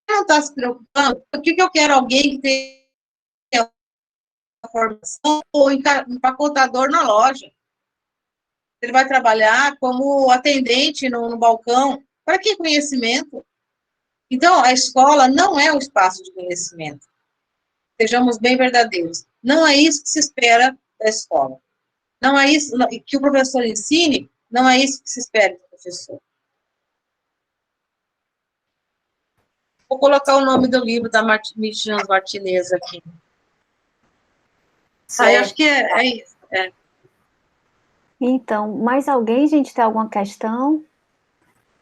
não está se preocupando, por que eu quero alguém que tenha formação ou empacotador na loja? Ele vai trabalhar como atendente no balcão. Para que conhecimento? Então, a escola não é um espaço de conhecimento. Sejamos bem verdadeiros. Não é isso que se espera da escola. Não é isso que o professor ensine, não é isso que se espera do professor. Vou colocar o nome do livro da Michelle Martinez aqui. Eu acho que é isso. Então, mais alguém, gente, tem alguma questão?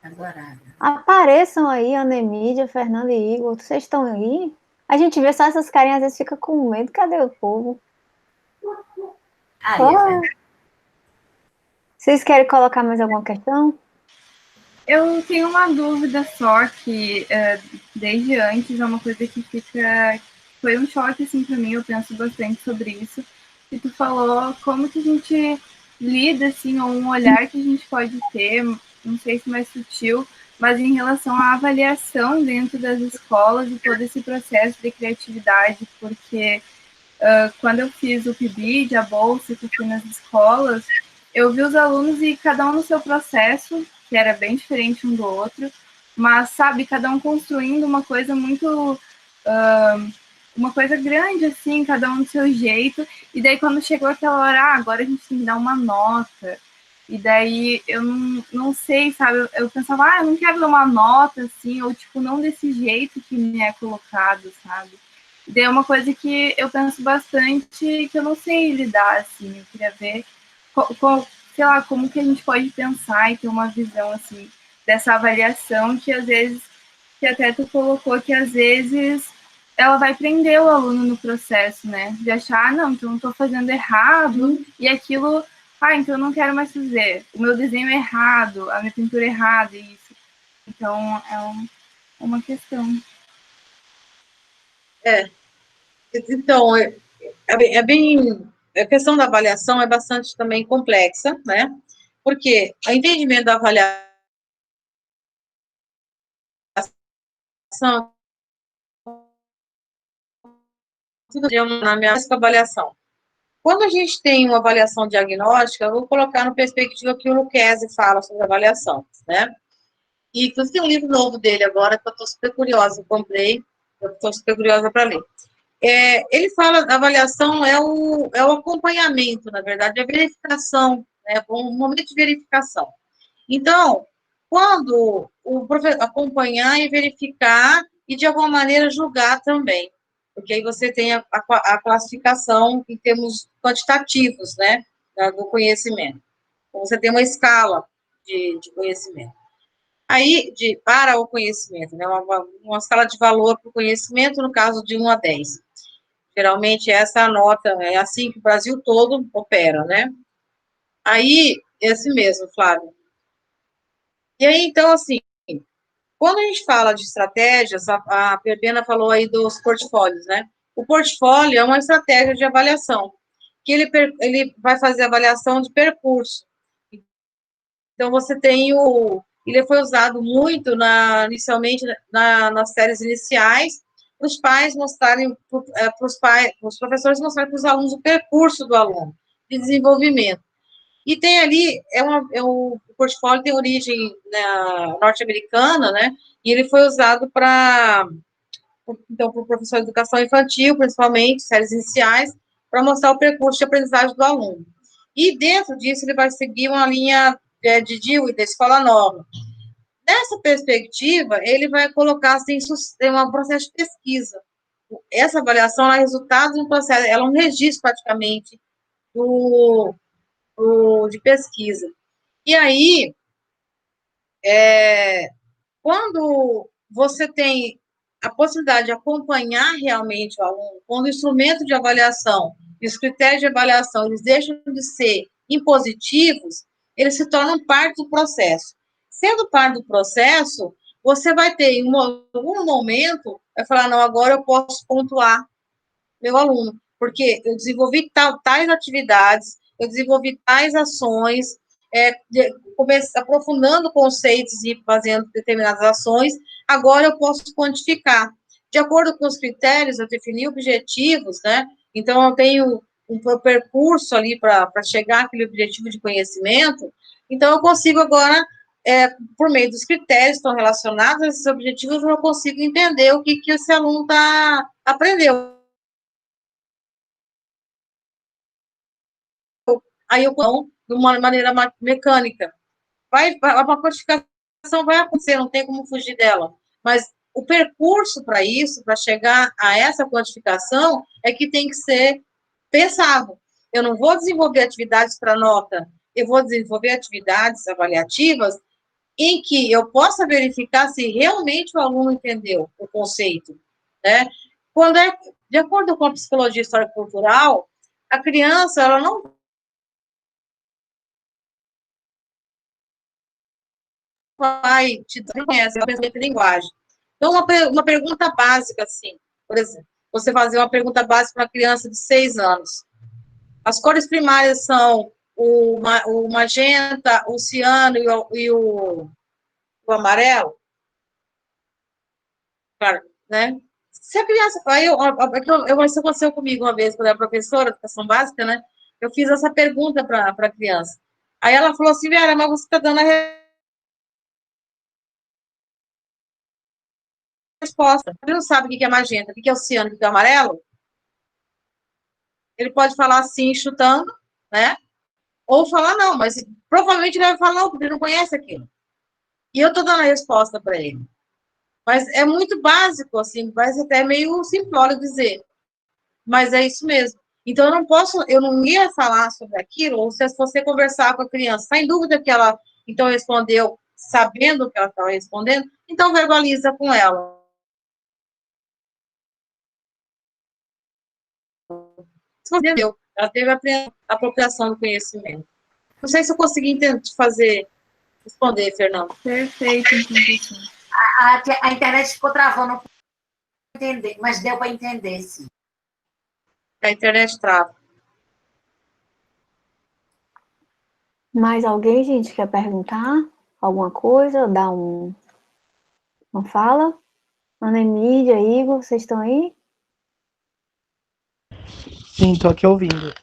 Agora. Apareçam aí, Anemídia, Fernanda e Igor. Vocês estão aí? A gente vê só essas carinhas, às vezes fica com medo. Cadê o povo? Vocês querem colocar mais alguma questão? Eu tenho uma dúvida só, que desde antes é uma coisa que foi um choque, assim, para mim, eu penso bastante sobre isso, e tu falou como que a gente lida, assim, ou um olhar que a gente pode ter, não sei se mais sutil, mas em relação à avaliação dentro das escolas e todo esse processo de criatividade, porque quando eu fiz o PIBID, a bolsa, que eu fui nas escolas, eu vi os alunos e cada um no seu processo, que era bem diferente um do outro, mas, sabe, cada um construindo uma coisa muito... uma coisa grande, assim, cada um do seu jeito, e daí quando chegou aquela hora, agora a gente tem que dar uma nota, e daí eu não sei, sabe, eu pensava, eu não quero dar uma nota, assim, ou, tipo, não desse jeito que me é colocado, sabe? E daí é uma coisa que eu penso bastante, que eu não sei lidar, assim, eu queria ver, sei lá, como que a gente pode pensar e ter uma visão, assim, dessa avaliação que, às vezes, que até tu colocou que, às vezes, ela vai prender o aluno no processo, né? De achar, não, então eu estou fazendo errado, e aquilo, então eu não quero mais fazer. O meu desenho é errado, a minha pintura é errada, isso. Então, é uma questão. Então, a questão da avaliação é bastante também complexa, né? Porque o entendimento da avaliação tudo na minha avaliação. Quando a gente tem uma avaliação diagnóstica, eu vou colocar no perspectiva que o Lucchesi fala sobre avaliação, né? E tem um livro novo dele agora, que eu estou super curiosa, eu comprei, eu estou super curiosa para ler. Ele fala, a avaliação é o acompanhamento, na verdade, é a verificação, né? Um momento de verificação. Então, quando o professor acompanhar e verificar, e de alguma maneira julgar também, porque aí você tem a classificação em termos quantitativos, né, do conhecimento. Então, você tem uma escala de conhecimento. Aí, para o conhecimento, né, uma escala de valor para o conhecimento, no caso de 1 a 10. Geralmente, essa nota é assim que o Brasil todo opera, né? Aí, esse mesmo, Flávio. E aí, então, assim, quando a gente fala de estratégias, a Perbena falou aí dos portfólios, né? O portfólio é uma estratégia de avaliação, que ele vai fazer avaliação de percurso. Então, você tem ele foi usado muito inicialmente nas séries iniciais, para os pais mostrarem, para os professores mostrarem para os alunos o percurso do aluno, de desenvolvimento. E tem ali, o portfólio tem origem norte-americana, né? E ele foi usado para o professor de educação infantil, principalmente, séries iniciais, para mostrar o percurso de aprendizagem do aluno. E dentro disso, ele vai seguir uma linha de Dewey, da Escola Nova. Nessa perspectiva, ele vai colocar assim, um processo de pesquisa. Essa avaliação é resultado de um processo, ela é um registro, praticamente, de pesquisa. E aí, quando você tem a possibilidade de acompanhar realmente o aluno, quando o instrumento de avaliação e os critérios de avaliação eles deixam de ser impositivos, eles se tornam parte do processo. Sendo parte do processo, você vai ter, em algum momento, vai falar, não, agora eu posso pontuar meu aluno, porque eu desenvolvi tais atividades, eu desenvolvi tais ações, aprofundando conceitos e fazendo determinadas ações, agora eu posso quantificar. De acordo com os critérios, eu defini objetivos, né? Então, eu tenho um percurso ali para chegar àquele objetivo de conhecimento, então eu consigo agora, por meio dos critérios que estão relacionados a esses objetivos, eu consigo entender o que esse aluno aprendeu. Aí eu, de uma maneira mecânica, uma quantificação vai acontecer, não tem como fugir dela, mas o percurso para isso, para chegar a essa quantificação, é que tem que ser pensado. Eu não vou desenvolver atividades para nota, eu vou desenvolver atividades avaliativas em que eu possa verificar se realmente o aluno entendeu o conceito, né? Quando de acordo com a psicologia histórico-cultural, a criança, ela não vai te conhece, ela pensa em linguagem. Então, uma pergunta básica, assim, por exemplo, você fazer uma pergunta básica para uma criança de 6 anos. As cores primárias são o magenta, o ciano e o amarelo. Claro, né? Se a criança... Isso aconteceu comigo uma vez, quando eu era professora de educação básica, né? Eu fiz essa pergunta para a criança. Aí ela falou assim, Vera, mas você está dando a resposta. Ele não sabe o que é magenta, o que é o ciano, o que é o amarelo? Ele pode falar assim, chutando, né? Ou falar não, mas provavelmente ele vai falar não, porque ele não conhece aquilo. E eu estou dando a resposta para ele. Mas é muito básico, assim, parece até meio simplório dizer. Mas é isso mesmo. Então, eu não ia falar sobre aquilo, ou se você conversar com a criança, está em dúvida que ela, então, respondeu sabendo o que ela estava respondendo, então verbaliza com ela. Entendeu? Ela teve a apropriação do conhecimento. Não sei se eu consegui responder, Fernando. Perfeito, entendi. A internet ficou travando, não entender, mas deu para entender, sim. A internet trava. Mais alguém, gente, quer perguntar alguma coisa? Dar uma fala? Ana Emília, Igor, vocês estão aí? Sim, estou aqui ouvindo.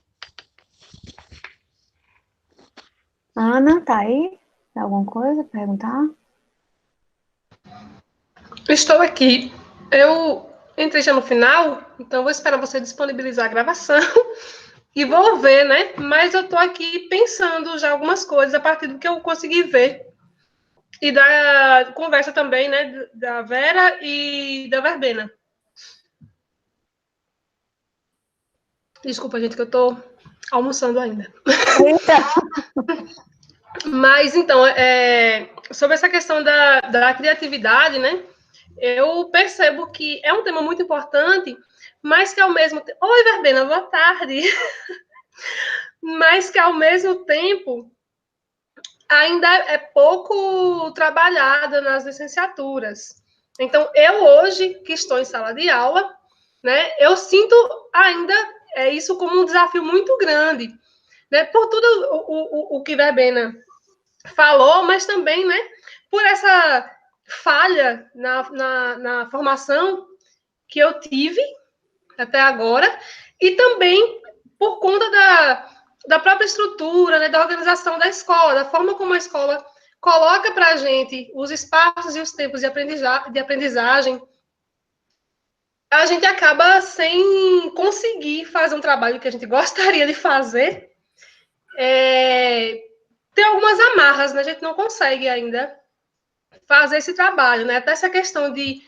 Ana, tá aí? Tem alguma coisa para perguntar? Estou aqui. Eu entrei já no final, então vou esperar você disponibilizar a gravação e vou ver, né? Mas eu estou aqui pensando já algumas coisas a partir do que eu consegui ver. E da conversa também, né? Da Vera e da Verbena. Desculpa, gente, que eu estou almoçando ainda. Eita! Mas, então, sobre essa questão da criatividade, né? Eu percebo que é um tema muito importante, mas que ao mesmo tempo... Oi, Verbena, boa tarde! Mas que ao mesmo tempo ainda é pouco trabalhada nas licenciaturas. Então, eu hoje, que estou em sala de aula, né, eu sinto ainda isso como um desafio muito grande, né, por tudo o que Verbena falou, mas também, né, por essa falha na formação que eu tive até agora, e também por conta da própria estrutura, né, da organização da escola, da forma como a escola coloca para a gente os espaços e os tempos de aprendizagem, a gente acaba sem conseguir fazer um trabalho que a gente gostaria de fazer. Tem algumas amarras, né? A gente não consegue ainda fazer esse trabalho, né? Até essa questão de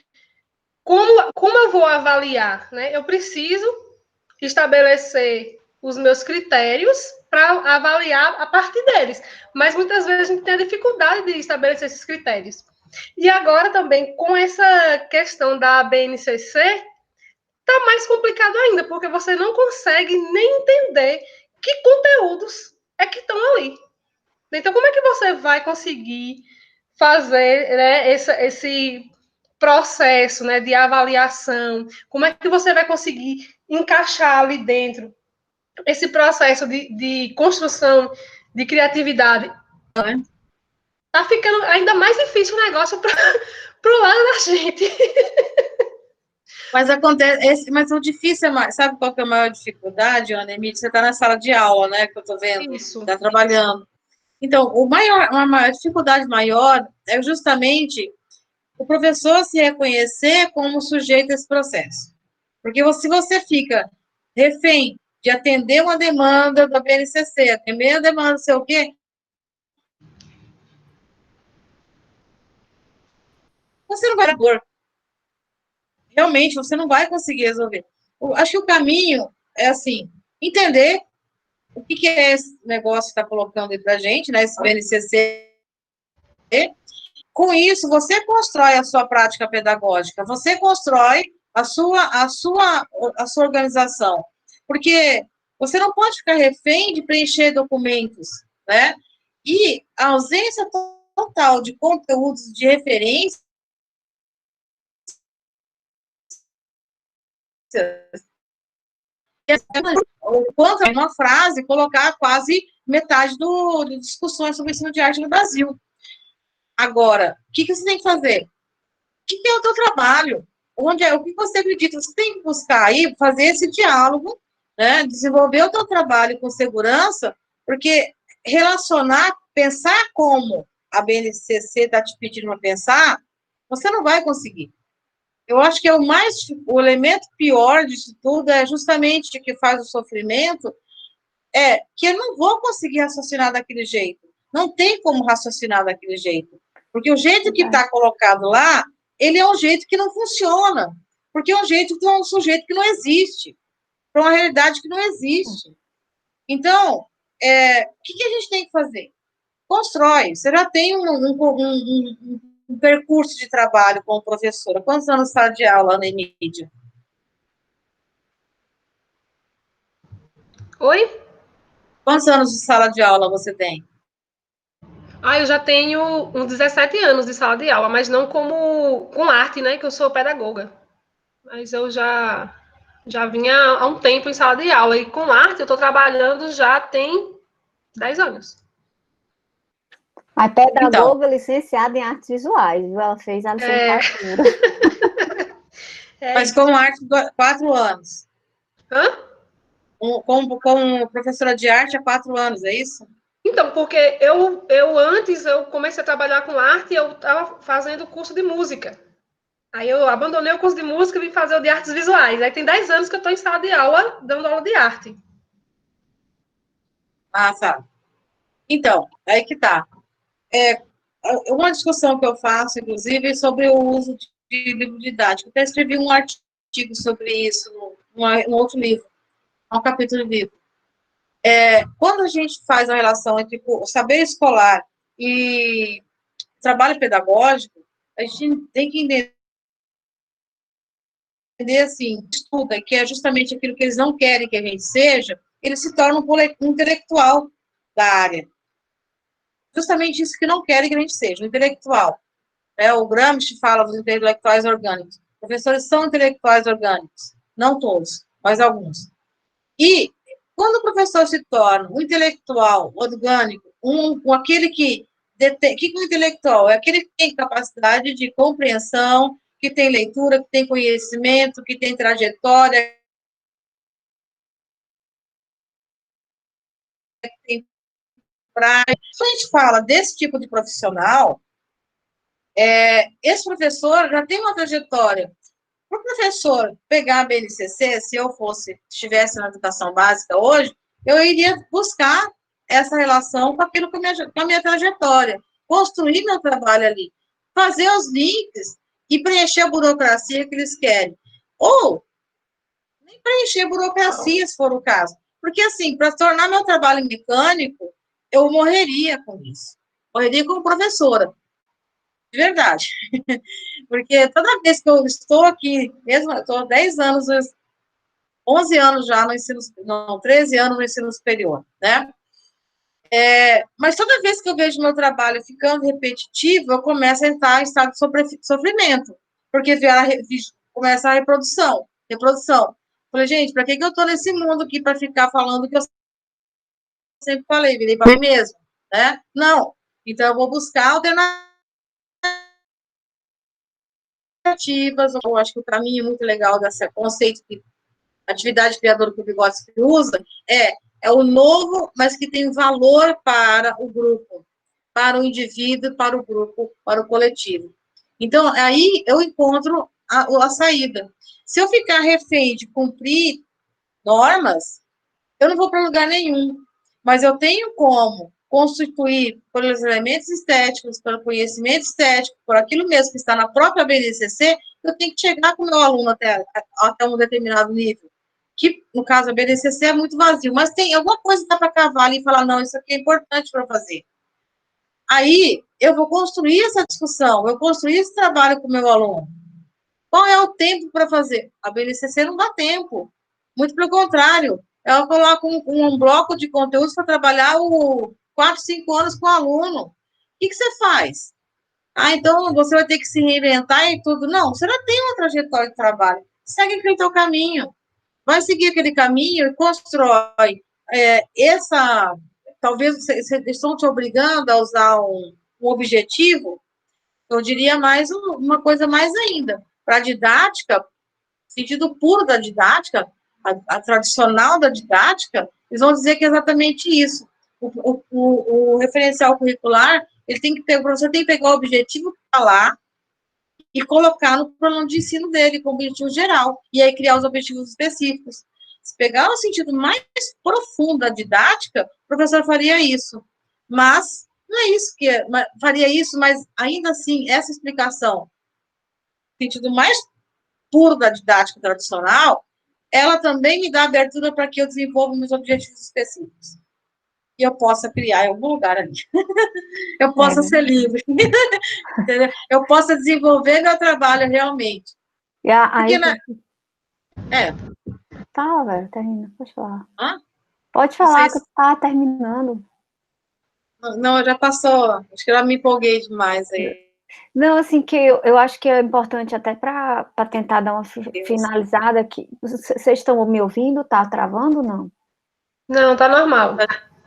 como eu vou avaliar, né? Eu preciso estabelecer os meus critérios para avaliar a partir deles, mas muitas vezes a gente tem a dificuldade de estabelecer esses critérios. E agora também, com essa questão da BNCC, está mais complicado ainda, porque você não consegue nem entender que conteúdos é que estão ali. Então, como é que você vai conseguir fazer, né, esse processo, né, de avaliação? Como é que você vai conseguir encaixar ali dentro esse processo de construção, de criatividade, tá ficando ainda mais difícil o negócio pro lado da gente. Mas acontece, mas o difícil sabe qual que é a maior dificuldade, Ana Emília? Você está na sala de aula, né? Que eu estou vendo, está trabalhando. Então, uma maior dificuldade maior é justamente o professor se reconhecer como sujeito desse processo. Porque se você fica refém de atender uma demanda da BNCC, atender a demanda não sei o quê, você não vai pôr. Realmente, você não vai conseguir resolver. Eu acho que o caminho é, assim, entender o que é esse negócio que está colocando aí para a gente, né, esse BNCC. Com isso, você constrói a sua prática pedagógica, você constrói a sua organização. Porque você não pode ficar refém de preencher documentos, né? E a ausência total de conteúdos de referência ou quanto em uma frase colocar quase metade de discussões sobre ensino de arte no Brasil. Agora, o que você tem que fazer? O que é o teu trabalho? O que você acredita? Você tem que buscar aí, fazer esse diálogo, né? Desenvolver o teu trabalho com segurança, porque relacionar, pensar como a BNCC está te pedindo para pensar, você não vai conseguir. Eu acho que o elemento pior disso tudo é justamente o que faz o sofrimento, que eu não vou conseguir raciocinar daquele jeito. Não tem como raciocinar daquele jeito. Porque o jeito que está colocado lá, ele é um jeito que não funciona. Porque é um jeito de um sujeito que não existe. Para uma realidade que não existe. Então, o que a gente tem que fazer? Constrói. Você já tem um percurso de trabalho como professora. Quantos anos sala de aula, Ana Emília? Oi? Quantos anos de sala de aula você tem? Eu já tenho uns 17 anos de sala de aula, mas não com arte, né? Que eu sou pedagoga. Mas eu já vinha há um tempo em sala de aula. E com arte eu estou trabalhando já tem 10 anos. A pedagoga licenciada em artes visuais, viu? Ela fez a licenciatura. Mas com arte, 4 anos. Hã? Como professora de arte há 4 anos, é isso? Então, porque antes eu comecei a trabalhar com arte e eu estava fazendo curso de música. Aí eu abandonei o curso de música e vim fazer o de artes visuais. Aí tem 10 anos que eu estou em sala de aula, dando aula de arte. Tá. Então, aí que tá. Uma discussão que eu faço, inclusive, sobre o uso de livro didático. Eu até escrevi um artigo sobre isso, num outro livro, um capítulo de livro. Quando a gente faz a relação entre o saber escolar e trabalho pedagógico, a gente tem que entender assim, estuda, que é justamente aquilo que eles não querem que a gente seja, ele se torna um intelectual da área. Justamente isso que não querem que a gente seja, um intelectual. O Gramsci fala dos intelectuais orgânicos. Professores são intelectuais orgânicos. Não todos, mas alguns. E quando o professor se torna um intelectual orgânico, aquele que detém... O que é um intelectual? É aquele que tem capacidade de compreensão, que tem leitura, que tem conhecimento, que tem trajetória, que tem prática. Quando a gente fala desse tipo de profissional, esse professor já tem uma trajetória. Para o professor pegar a BNCC, se eu estivesse na educação básica hoje, eu iria buscar essa relação com aquilo com a minha trajetória, construir meu trabalho ali, fazer os links e preencher a burocracia que eles querem. Ou nem preencher a burocracia, se for o caso. Porque, assim, para tornar meu trabalho mecânico, eu morreria com isso. Morreria como professora. De verdade. Porque toda vez que eu estou aqui, mesmo eu estou há 10 anos, 11 anos já no ensino, não, 13 anos no ensino superior, né? Mas toda vez que eu vejo meu trabalho ficando repetitivo, eu começo a entrar em estado de sofrimento, porque começa a reprodução. Falei, gente, para que eu estou nesse mundo aqui para ficar falando o que eu sempre falei, virei para mim mesmo, né? Não. Então, eu vou buscar alternativas. Eu acho que o caminho muito legal desse conceito de atividade criadora que o Vygotsky usa é o novo, mas que tem valor para o grupo, para o indivíduo, para o grupo, para o coletivo. Então, aí eu encontro a saída. Se eu ficar refém de cumprir normas, eu não vou para lugar nenhum. Mas eu tenho como constituir pelos elementos estéticos, pelo conhecimento estético, por aquilo mesmo que está na própria BNCC, eu tenho que chegar com o meu aluno até um determinado nível. Que, no caso, a BNCC é muito vazio, mas tem alguma coisa que dá para cavar ali e falar, não, isso aqui é importante para fazer. Aí, eu vou construir essa discussão, eu construir esse trabalho com o meu aluno. Qual é o tempo para fazer? A BNCC não dá tempo. Muito pelo contrário. Ela coloca um bloco de conteúdos para trabalhar 4, 5 anos com o aluno. O que você faz? Então você vai ter que se reinventar e tudo. Não, você já tem uma trajetória de trabalho. Segue aquele teu caminho. Vai seguir aquele caminho e constrói talvez estão te obrigando a usar um objetivo, eu diria mais uma coisa mais ainda. Para a didática, sentido puro da didática, a tradicional da didática, eles vão dizer que é exatamente isso. O referencial curricular, ele tem que pegar, o professor tem que pegar o objetivo que está lá e colocar no plano de ensino dele, com o objetivo geral, e aí criar os objetivos específicos. Se pegar o sentido mais profundo da didática, o professor faria isso. Mas não é isso que faria isso, mas ainda assim, essa explicação, no sentido mais puro da didática tradicional, ela também me dá abertura para que eu desenvolva meus objetivos específicos. E eu possa criar em algum lugar ali. Eu possa ser livre. Entendeu? Eu possa desenvolver meu trabalho realmente. E aí, Fala, velho, termina, pode falar. Hã? Pode falar que tá terminando. Não, já passou. Acho que eu me empolguei demais aí. Não, assim, que eu acho que é importante até para tentar dar uma finalizada aqui. Vocês estão me ouvindo? Tá travando ou não? Não, tá normal.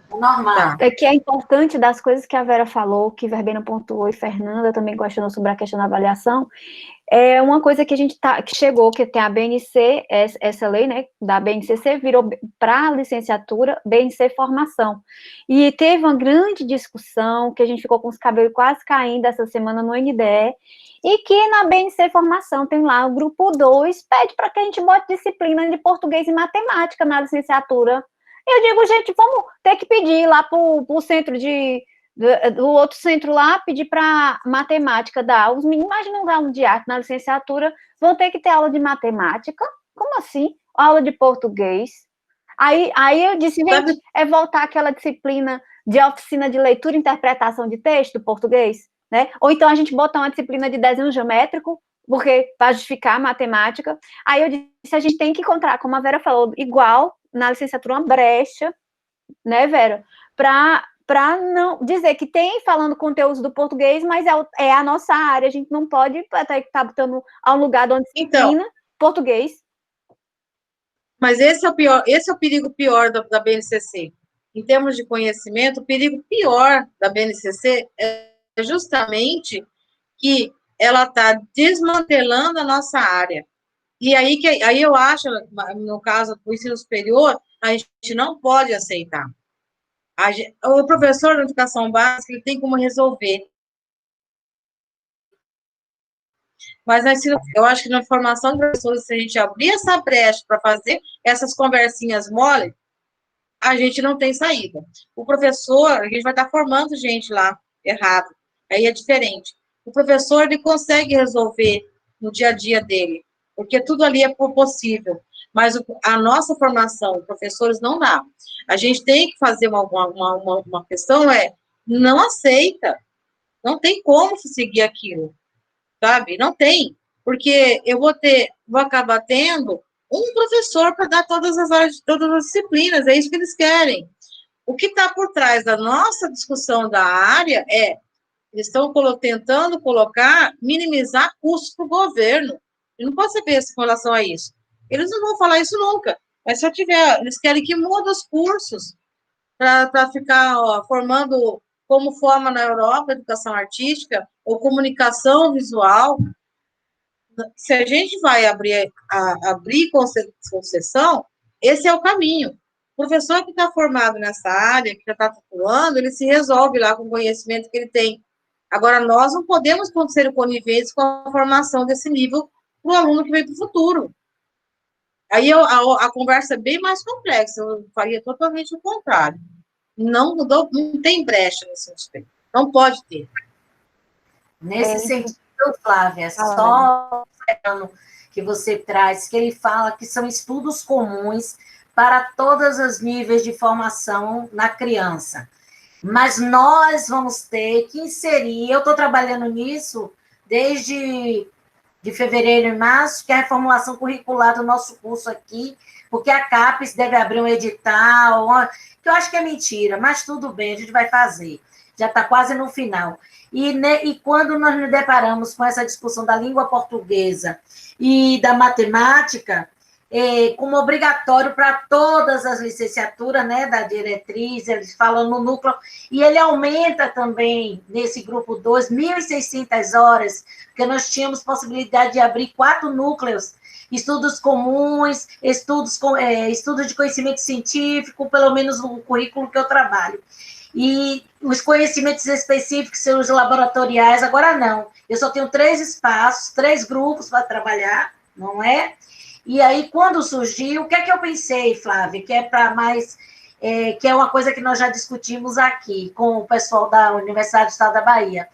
Normal. É que é importante das coisas que a Vera falou, que Verbena pontuou e Fernanda também questionou sobre a questão da avaliação. É uma coisa que a gente que chegou, que tem a BNC, essa lei, né, da BNCC, virou para a licenciatura BNC Formação. E teve uma grande discussão, que a gente ficou com os cabelos quase caindo essa semana no NDE, e que na BNC Formação tem lá o grupo 2, pede para que a gente bote disciplina de português e matemática na licenciatura. Eu digo, gente, vamos ter que pedir lá para o centro do outro centro lá, pedir para matemática dar. Os meninos, imagina um aluno de arte na licenciatura, vão ter que ter aula de matemática? Como assim? Aula de português? Aí eu disse, gente, é voltar àquela disciplina de oficina de leitura e interpretação de texto do português, né? Ou então a gente botar uma disciplina de desenho geométrico, porque para justificar a matemática. Aí eu disse, a gente tem que encontrar, como a Vera falou, igual na licenciatura, uma brecha, né, Vera? Para não dizer que tem falando conteúdos do português, mas é a nossa área, a gente não pode estar botando a um lugar onde se ensina português. Mas esse é o perigo pior da BNCC. Em termos de conhecimento, o perigo pior da BNCC é justamente que ela está desmantelando a nossa área. E aí eu acho, no caso do ensino superior, a gente não pode aceitar. O professor de educação básica, ele tem como resolver. Mas eu acho que na formação de professores, se a gente abrir essa brecha para fazer essas conversinhas mole, a gente não tem saída. O professor, a gente vai estar formando gente lá errado, aí é diferente. O professor, ele consegue resolver no dia a dia dele, porque tudo ali é possível. Mas a nossa formação, professores, não dá. A gente tem que fazer uma questão, não aceita. Não tem como seguir aquilo, sabe? Não tem. Porque eu vou acabar tendo um professor para dar todas as áreas, todas as disciplinas, é isso que eles querem. O que está por trás da nossa discussão da área eles estão tentando minimizar custos para o governo. E não pode ser feito com relação a isso. Eles não vão falar isso nunca. Mas se eu tiver, eles querem que mude os cursos para ficar formando como forma na Europa, educação artística ou comunicação visual. Se a gente vai abrir concessão, esse é o caminho. O professor que está formado nessa área, que já está atuando, ele se resolve lá com o conhecimento que ele tem. Agora, nós não podemos ser coniventes com a formação desse nível para o aluno que vem para o futuro. Aí a conversa é bem mais complexa, eu faria totalmente o contrário. Não tem brecha nesse sentido. Não pode ter. Nesse sentido, Flávia, só que você traz, que ele fala que são estudos comuns para todos os níveis de formação na criança. Mas nós vamos ter que inserir, eu estou trabalhando nisso desde de fevereiro e março, que é a reformulação curricular do nosso curso aqui, porque a CAPES deve abrir um edital, que eu acho que é mentira, mas tudo bem, a gente vai fazer. Já está quase no final. E quando nós nos deparamos com essa discussão da língua portuguesa e da matemática, como obrigatório para todas as licenciaturas, né, da diretriz, eles falam no núcleo, e ele aumenta também, nesse grupo 2, 1.600 horas, porque nós tínhamos possibilidade de abrir 4 núcleos, estudos comuns, estudos de conhecimento científico, pelo menos no currículo que eu trabalho. E os conhecimentos específicos são os laboratoriais, agora não. Eu só tenho 3 espaços, 3 grupos para trabalhar, não é? E aí, quando surgiu, o que é que eu pensei, Flávia, que é para mais... que é uma coisa que nós já discutimos aqui com o pessoal da Universidade do Estado da Bahia,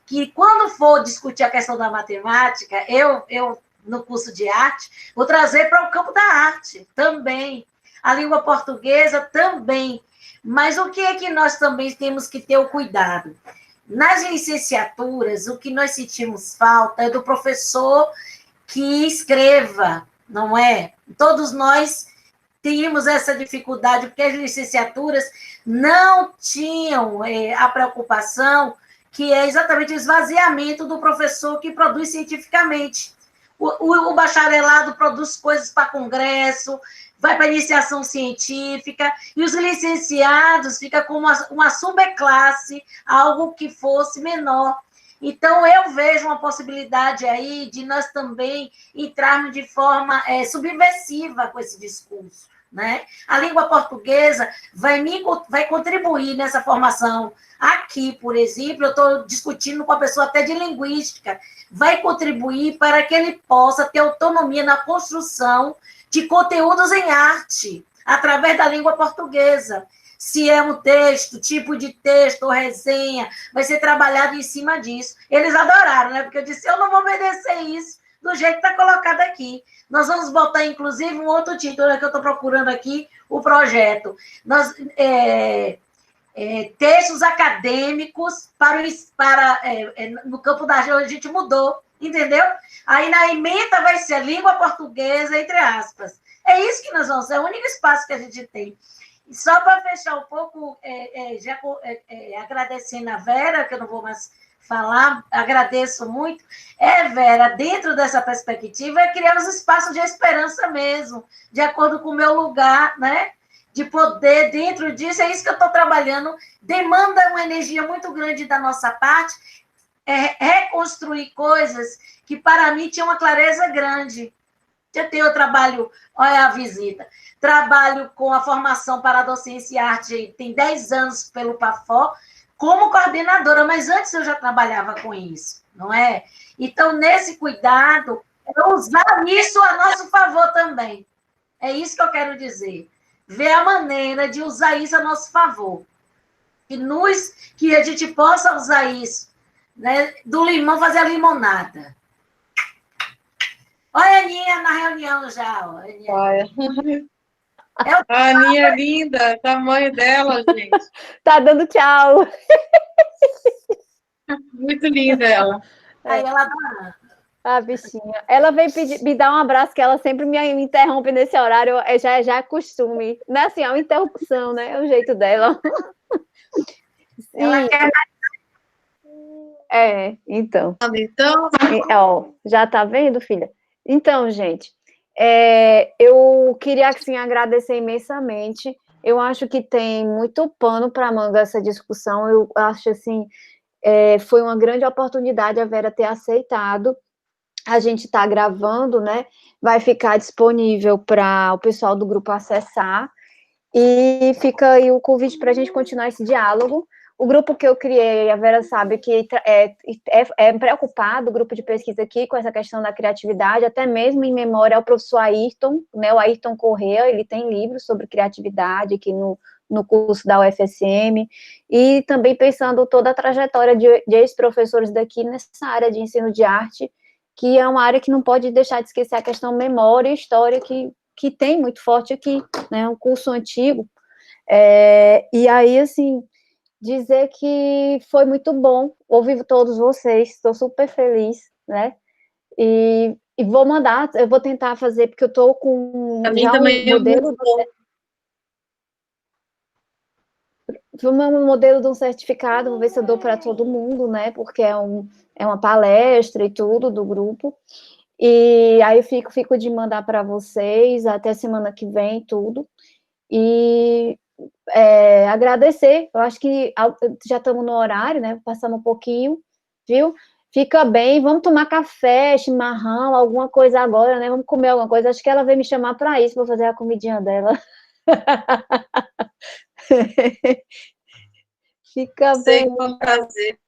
que quando for discutir a questão da matemática, eu no curso de arte, vou trazer para o campo da arte também, a língua portuguesa também. Mas o que é que nós também temos que ter o cuidado? Nas licenciaturas, o que nós sentimos falta é do professor que escreva, não é? Todos nós tínhamos essa dificuldade, porque as licenciaturas não tinham a preocupação que é exatamente o esvaziamento do professor que produz cientificamente. O bacharelado produz coisas para congresso, vai para iniciação científica, e os licenciados ficam com uma subclasse, algo que fosse menor. Então, eu vejo uma possibilidade aí de nós também entrarmos de forma subversiva com esse discurso, né? A língua portuguesa vai contribuir nessa formação. Aqui, por exemplo, eu estou discutindo com a pessoa até de linguística, vai contribuir para que ele possa ter autonomia na construção de conteúdos em arte, através da língua portuguesa. Se é um texto, tipo de texto ou resenha, vai ser trabalhado em cima disso. Eles adoraram, né? Porque eu disse, eu não vou obedecer isso do jeito que está colocado aqui. Nós vamos botar, inclusive, um outro título que eu estou procurando aqui, o projeto. Textos acadêmicos no campo da arte, a gente mudou, entendeu? Aí na ementa vai ser língua portuguesa, entre aspas. É isso que nós vamos, é o único espaço que a gente tem. E só para fechar um pouco, agradecendo a Vera, que eu não vou mais falar, agradeço muito. Vera, dentro dessa perspectiva, é criar os espaços de esperança mesmo, de acordo com o meu lugar, né? De poder, dentro disso, é isso que eu estou trabalhando, demanda uma energia muito grande da nossa parte, reconstruir coisas que, para mim, tinham uma clareza grande. Eu trabalho, olha a visita, trabalho com a formação para a docência e arte, tem 10 anos pelo PAFO, como coordenadora, mas antes eu já trabalhava com isso, não é? Então, nesse cuidado, é usar isso a nosso favor também. É isso que eu quero dizer. Ver a maneira de usar isso a nosso favor. Que a gente possa usar isso, né? Do limão fazer a limonada. Olha a Aninha na reunião já. Olha. A Aninha é linda, o tamanho dela, gente. Tá dando tchau. Muito linda ela. Aí ela adora. A bichinha. Ela veio me dar um abraço, que ela sempre me interrompe nesse horário, já é costume. Não é assim, é uma interrupção, né? É o jeito dela. Ela quer... Então. Então... Já tá vendo, filha? Então, gente, Eu queria, assim, agradecer imensamente. Eu acho que tem muito pano para manga essa discussão. Eu acho, assim, foi uma grande oportunidade a Vera ter aceitado. A gente está gravando, né? Vai ficar disponível para o pessoal do grupo acessar. E fica aí o convite para a gente continuar esse diálogo. O grupo que eu criei, a Vera sabe que é preocupado, o grupo de pesquisa aqui, com essa questão da criatividade, até mesmo em memória ao professor Ayrton, né, o Ayrton Corrêa, ele tem livros sobre criatividade aqui no curso da UFSM, e também pensando toda a trajetória de ex-professores daqui nessa área de ensino de arte, que é uma área que não pode deixar de esquecer a questão memória e história, que tem muito forte aqui, né, um curso antigo. E aí, assim, dizer que foi muito bom ouvir todos vocês, estou super feliz, né? E vou mandar, eu vou tentar fazer, porque eu estou com Pra mim já também um modelo um modelo de um certificado, vou ver se eu dou para todo mundo, né? Porque é uma palestra e tudo do grupo. E aí eu fico de mandar para vocês até semana que vem, tudo. E agradecer, eu acho que já estamos no horário, né? Passamos um pouquinho, viu? Fica bem, vamos tomar café, chimarrão, alguma coisa agora, né? Vamos comer alguma coisa. Acho que ela veio me chamar para isso, vou fazer a comidinha dela. Fica Sei bem. que foi um prazer.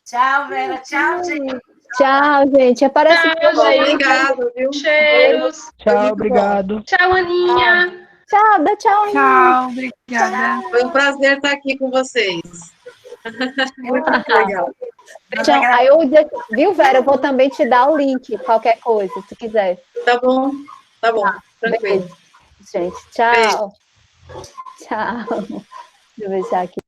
Tchau, Vera. Tchau, gente. Tchau, gente. Aparece Tchau, por aí. gente. Obrigada, viu? Cheiros. Tchau, obrigado. Tchau, Aninha. Tchau, dá tchau. Tchau, obrigada. Foi um prazer estar aqui com vocês. Muito legal. Tchau. Aí viu, Vera? Eu vou também te dar o link, qualquer coisa, se quiser. Tá bom, tranquilo. Beijo, gente. Tchau. Beijo. Tchau. Deixa eu ver se aqui.